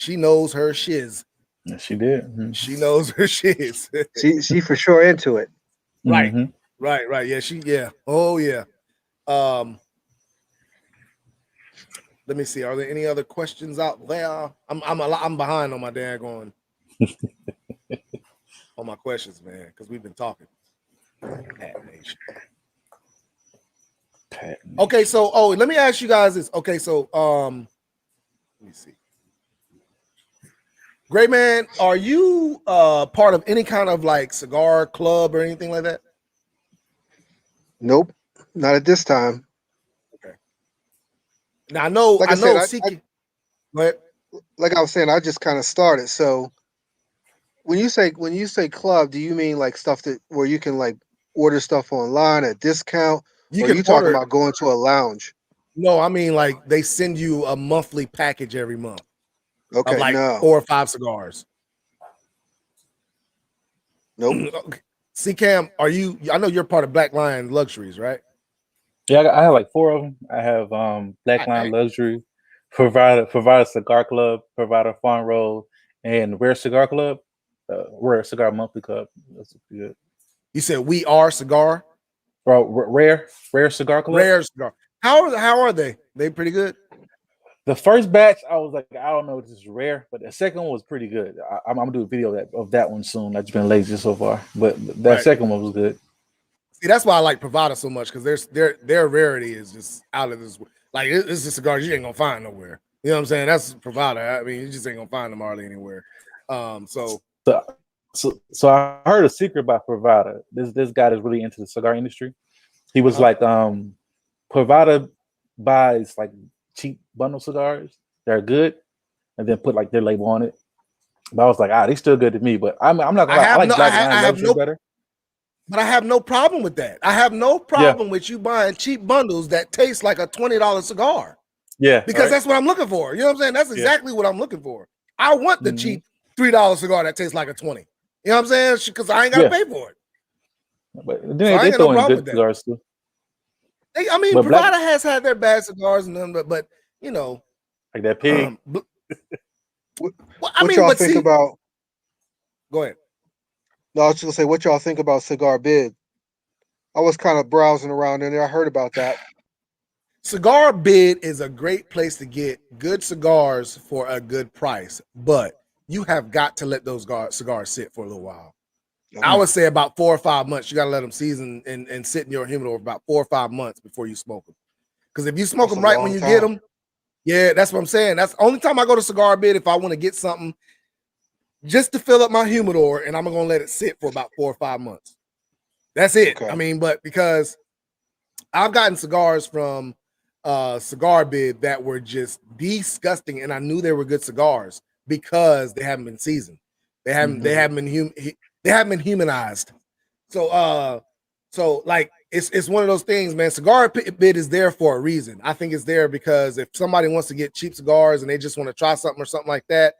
knows her shiz. Yeah, she did. She knows her shiz. she for sure into it. Right. Yeah. Oh yeah. Let me see. Are there any other questions out there? I'm behind on my daggone on my questions, man, because we've been talking. Pat Nation. Okay, so let me ask you guys this. Okay, so let me see. Great man, are you part of any kind of like cigar club or anything like that? Nope, not at this time. Okay. Now I know. Go ahead. Like I was saying, I just kind of started. So when you say club, do you mean like stuff where you can like order stuff online at discount? Or are you talking about going to a lounge? No, I mean like they send you a monthly package every month. Okay, of like 4 or 5 cigars. Nope. C-Cam, I know you're part of Black Lion Luxuries, right? Yeah, I have like 4 of them. I have Black Line Luxury, Provider Cigar Club, Provider Farm Roll, and Rare Cigar Club, Rare Cigar Monthly Club. That's good. You said We Are Cigar? Bro, Rare Cigar Club. Rare Cigar. How are they? They pretty good? The first batch, I was like, I don't know if this is rare, but the second one was pretty good. I'm gonna do a video of that one soon. I've just been lazy so far, but that second one was good. See, that's why I like Privada so much, because their rarity is just out of this. Like, it's a cigar you ain't gonna find nowhere. You know what I'm saying? That's Privada. I mean, you just ain't gonna find them hardly anywhere. So I heard a secret about Privada. This guy is really into the cigar industry. He was like, Privada buys like cheap bundle cigars. They're good, and then put like their label on it. But I was like, they still good to me. But I'm not gonna lie. I like Black Line Luxury better. But I have no problem with that. I have no problem with you buying cheap bundles that taste like a $20 cigar. Yeah, because that's what I'm looking for. You know what I'm saying? That's exactly what I'm looking for. I want the cheap $3 cigar that tastes like a 20. You know what I'm saying? Because I ain't got to pay for it. But then they throw in good cigars too. Privada has had their bad cigars and them, but you know, like that pig. What y'all think about? Go ahead. No, I was just gonna say, what y'all think about Cigar Bid? I was kind of browsing around in there. I heard about that. Cigar Bid is a great place to get good cigars for a good price, but you have got to let those cigars sit for a little while. I would say about 4 or 5 months. You got to let them season and sit in your humidor for about 4 or 5 months before you smoke them. Because if you smoke them right when you get them, that's what I'm saying. That's the only time I go to Cigar Bid if I want to get something just to fill up my humidor, and I'm going to let it sit for about 4 or 5 months. That's it. Okay. I mean, but because I've gotten cigars from Cigar Bid that were just disgusting, and I knew they were good cigars because they haven't been seasoned. They haven't been humanized. So like it's one of those things, man. Cigar Bid is there for a reason. I think it's there because if somebody wants to get cheap cigars and they just want to try something or something like that,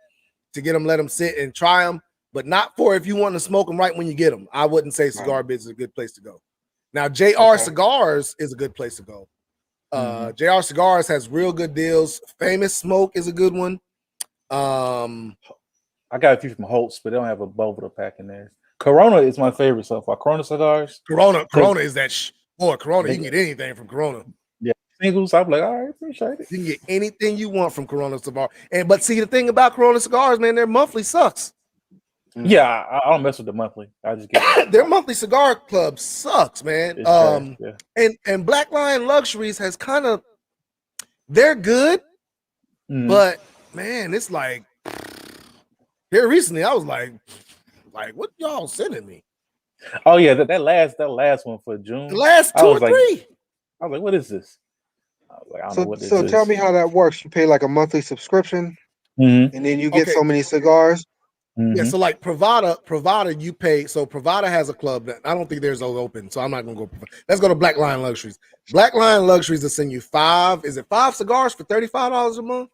to get them, let them sit and try them, but not for if you want to smoke them right when you get them. I wouldn't say Cigar Bid is a good place to go. Now, JR Cigars is a good place to go. JR Cigars has real good deals. Famous Smoke is a good one. I got a few from Holtz, but they don't have a Boveda pack in there. Corona is my favorite so far. Corona cigars. Corona is that boy. Corona, you can get anything from Corona. Yeah, singles. I'm like, all right, appreciate it. You can get anything you want from Corona cigar. But see, the thing about Corona cigars, man, their monthly sucks. Yeah, I don't mess with the monthly. I just get their monthly cigar club sucks, man. And Black Lion Luxuries has kind of, they're good, but man, it's like here recently I was like what y'all sending me? Oh yeah, that last one for June. The last 2 or 3. I was like, what is this? I was like, I don't know what this is. So tell me how that works. You pay like a monthly subscription, and then you get so many cigars. Yeah, so like Privada, you pay. So Privada has a club that I don't think theirs is open, so I'm not gonna go. Let's go to Black Lion Luxuries. Black Lion Luxuries will send you 5 cigars for $35 a month?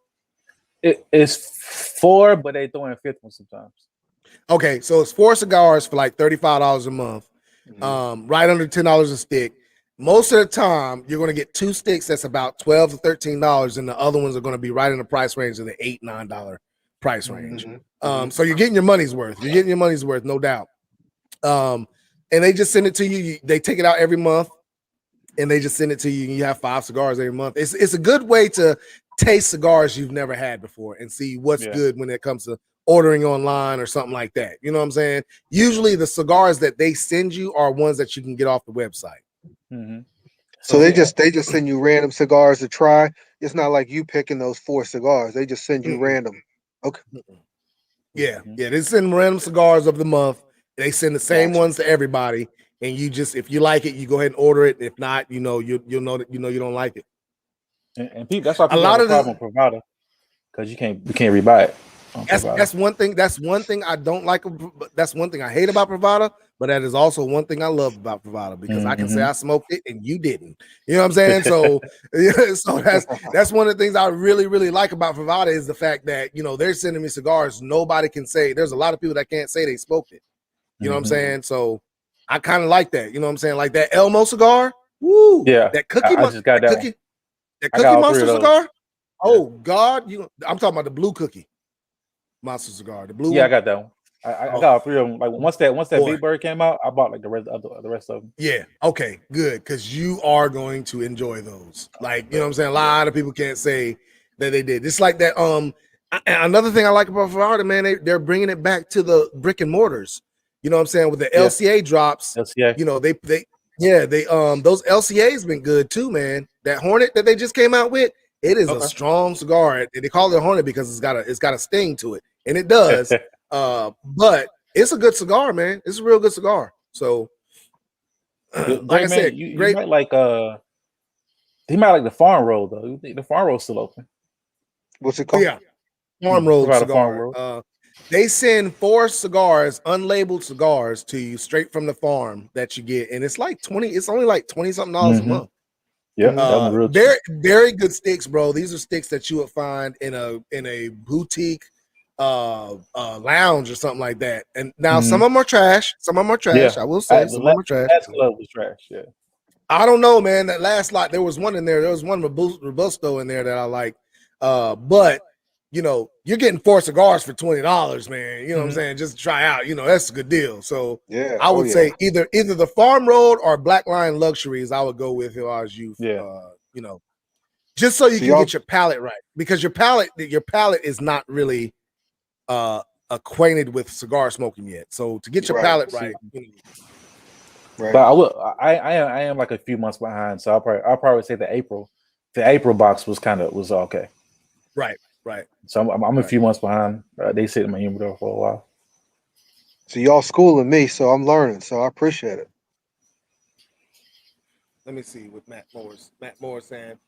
It's 4, but they throw in a 5th one sometimes. Okay, so it's 4 cigars for like $35 a month, right under $10 a stick. Most of the time, you're going to get 2 sticks that's about $12 to $13, and the other ones are going to be right in the price range of the $8, $9 price range. So you're getting your money's worth. You're getting your money's worth, no doubt. And they just send it to you. They take it out every month, and they just send it to you, and you have 5 cigars every month. It's a good way to taste cigars you've never had before and see what's good when it comes to ordering online or something like that. You know what I'm saying? Usually the cigars that they send you are ones that you can get off the website. So they just send you random cigars to try. It's not like you picking those 4 cigars. They just send you random. Okay. Yeah. They send random cigars of the month. They send the same ones to everybody, and you just, if you like it, you go ahead and order it. If not, you'll know that you don't like it. And people, that's why people have a problem with Privada, because you can't rebuy it. That's one thing. That's one thing I don't like. That's one thing I hate about Privada, but that is also one thing I love about Privada, because I can say I smoked it and you didn't. You know what I'm saying? So, so that's one of the things I really, really like about Privada is the fact that, they're sending me cigars. Nobody can say. There's a lot of people that can't say they smoked it. You know what I'm saying? So I kind of like that. You know what I'm saying? Like that Elmo cigar. Woo! Yeah, That cookie. I just got that one. That I Cookie got all 3 Monster of those. cigar. Yeah. Oh God! I'm talking about the blue Cookie Monster cigar. The blue Yeah, one. I got that one. I got all 3 of them. Like once that Boy. Big Bird came out, I bought like the rest of them. Yeah. Okay. Good. Because you are going to enjoy those. Like, you know what I'm saying? A lot of people can't say that they did. It's like that. Another thing I like about Florida, man, they're bringing it back to the brick and mortars. You know what I'm saying? With the LCA drops. LCA. You know, they those LCA's been good too, man. That Hornet that they just came out with, it is a strong cigar. They call it a Hornet because it's got a sting to it, and it does. But it's a good cigar, man. It's a real good cigar. So, like I said, you might like he might like the farm roll though. You think the farm roll's still open? What's it called? Yeah, farm rolled cigar. Farm roll. They send 4 cigars, unlabeled cigars, to you straight from the farm that you get, and it's like 20. It's only like $20-something a month. Yeah, very, very good sticks, bro. These are sticks that you would find in a boutique lounge or something like that. And now some of them are trash. Some of them are trash. Yeah. I will say some of them are trash. Last club was trash. Yeah. I don't know, man. That last lot, there was one in there. There was one Robusto in there that I like. But you know, you're getting 4 cigars for $20, man. You know what I'm saying? Just to try out. You know, that's a good deal. So yeah, I would say either the Farm Road or Black Line Luxuries. I would go with if I was you. Yeah. You know, just so you can get your palate right, because your palate is not really acquainted with cigar smoking yet. So to get your palate right, you know. Right. But I am like a few months behind, so I'll probably say the April box was okay. Right. So I'm a few months behind. They sit in my humidor for a while. So y'all schooling me, so I'm learning. So I appreciate it. Let me see with Matt Morris. Matt Morris saying,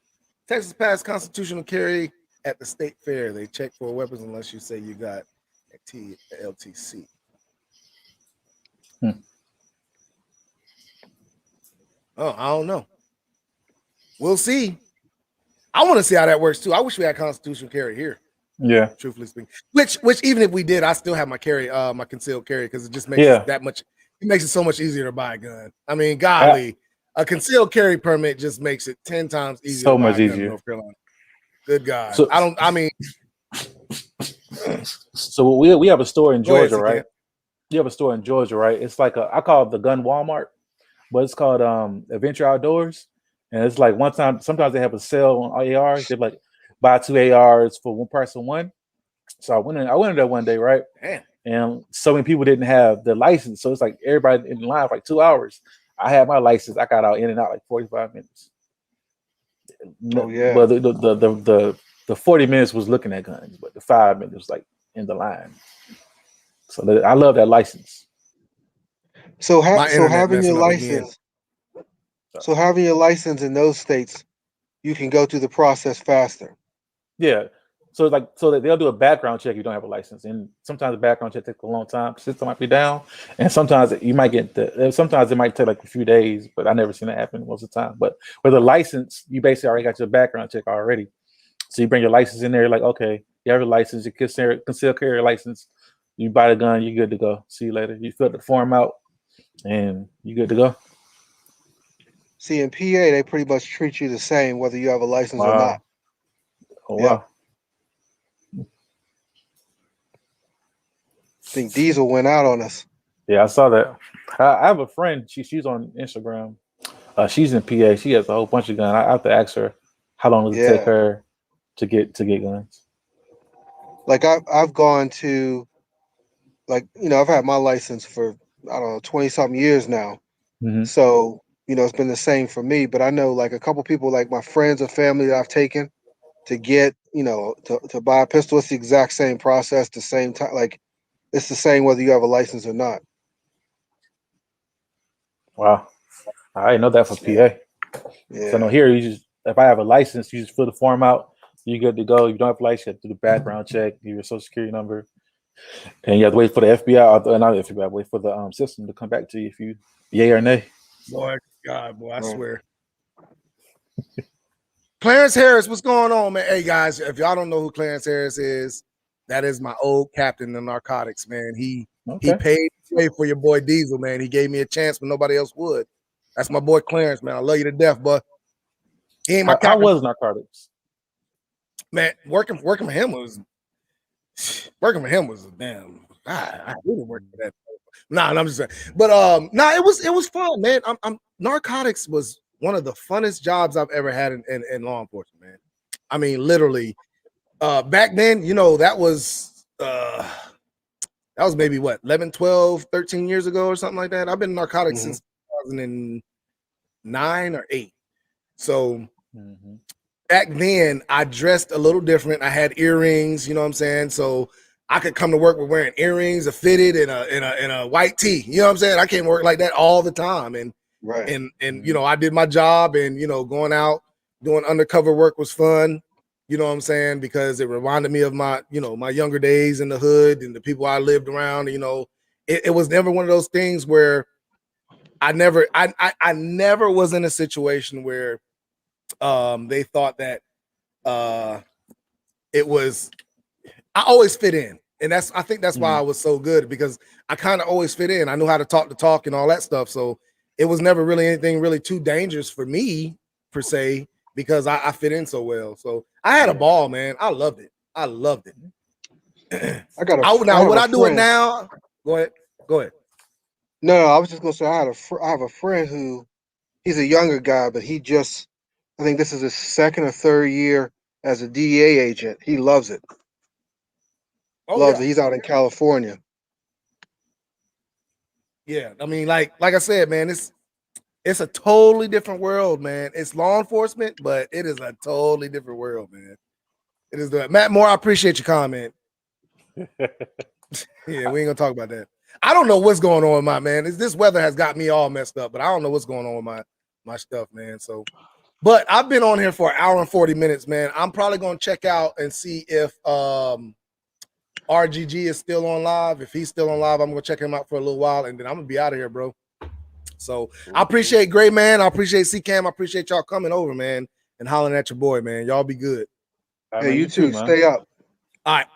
Texas passed constitutional carry at the state fair. They check for weapons unless you say you got a LTC. Oh, I don't know. We'll see. I want to see how that works too. I wish we had constitutional carry here. Yeah. Truthfully speaking. Which even if we did, I still have my carry, my concealed carry, because it just makes it that much. It makes it so much easier to buy a gun. I mean, golly, a concealed carry permit just makes it 10 times easier. So much easier. In North Carolina. Good God. So we have a store in Georgia, right? You have a store in Georgia, right? It's like I call it the gun Walmart, but it's called Adventure Outdoors. And it's like sometimes they have a sale on ARs. They're like buy 2 ARs for one price of one. So I went in there one day, right? Damn. And so many people didn't have the license. So it's like everybody in line for like 2 hours. I had my license. I got out in and out like 45 minutes. Oh yeah. But the 40 minutes was looking at guns, but the 5 minutes was like in the line. So I love that license. So having your license. So having your license in those states, you can go through the process faster. Yeah. So that they'll do a background check if you don't have a license, and sometimes the background check takes a long time. The system might be down, and sometimes you might sometimes it might take like a few days, but I never seen that happen most of the time. But with a license, you basically already got your background check already. So you bring your license in there, like, okay, you have your license, your concealed carry license, you buy the gun, you're good to go. See you later. You fill the form out, and you're good to go. See, in PA, they pretty much treat you the same whether you have a license or not. Oh, wow. I think Diesel went out on us. Yeah, I saw that. I have a friend. She's on Instagram. She's in PA. She has a whole bunch of guns. I have to ask her how long does it take her to get guns. Like I've gone to, like, you know, I've had my license for, I don't know, 20 something years now. Mm-hmm. So, you know, it's been the same for me. But I know like a couple people, like my friends or family that I've taken to get, you know, to buy a pistol. It's the exact same process, the same time. Like it's the same whether you have a license or not. Wow, I didn't know that for PA. Yeah. So no, here if I have a license, you just fill the form out. You're good to go. You don't have a license, you have to do the background check, give your social security number, and you have to wait for the FBI, or not the FBI, wait for the system to come back to you if you yay or nay. Boy, I swear. Clarence Harris, what's going on, man? Hey guys, if y'all don't know who Clarence Harris is, that is my old captain in narcotics, man. He paid pray for your boy Diesel, man. He gave me a chance when nobody else would. That's my boy Clarence, man. I love you to death, but he ain't my How was narcotics? Man, working for him was a damn. I really worked for that. Nah, I'm just saying. But it was fun, man. Narcotics was one of the funnest jobs I've ever had in law enforcement, man. I mean, literally, back then, you know, that was maybe what 11, 12, 13 years ago or something like that. I've been in narcotics since 2009 or 8. So back then I dressed a little different. I had earrings, you know what I'm saying? So I could come to work with wearing earrings, a fitted and a white tee. You know what I'm saying? I can't work like that all the time. And you know, I did my job, and you know, going out doing undercover work was fun. You know what I'm saying? Because it reminded me of my, you know, my younger days in the hood and the people I lived around. You know, it was never one of those things where I never was in a situation where they thought that it was. I always fit in, and I think that's why I was so good, because I kind of always fit in. I knew how to talk the talk and all that stuff, so it was never really anything really too dangerous for me per se, because I fit in so well. So I had a ball, man. I loved it. I loved it. Would I do it now? Go ahead. No, I was just gonna say I have a friend who, he's a younger guy, but I think this is his second or third year as a DEA agent. He loves it. Loves it. He's out in California. Yeah, I mean, like I said, man, it's a totally different world, man. It's law enforcement, but it is a totally different world, man. It is Matt Moore. I appreciate your comment. Yeah, we ain't gonna talk about that. I don't know what's going on with my man. This weather has got me all messed up, but I don't know what's going on with my stuff, man. So, but I've been on here for an hour and 40 minutes, man. I'm probably gonna check out and see if RGG is still on live. If he's still on live, I'm gonna check him out for a little while, and then I'm gonna be out of here, bro. So I appreciate Great Man. I appreciate C-Cam. I appreciate y'all coming over, man, and hollering at your boy, man. Y'all be good. Hey, you too. Stay up. All right.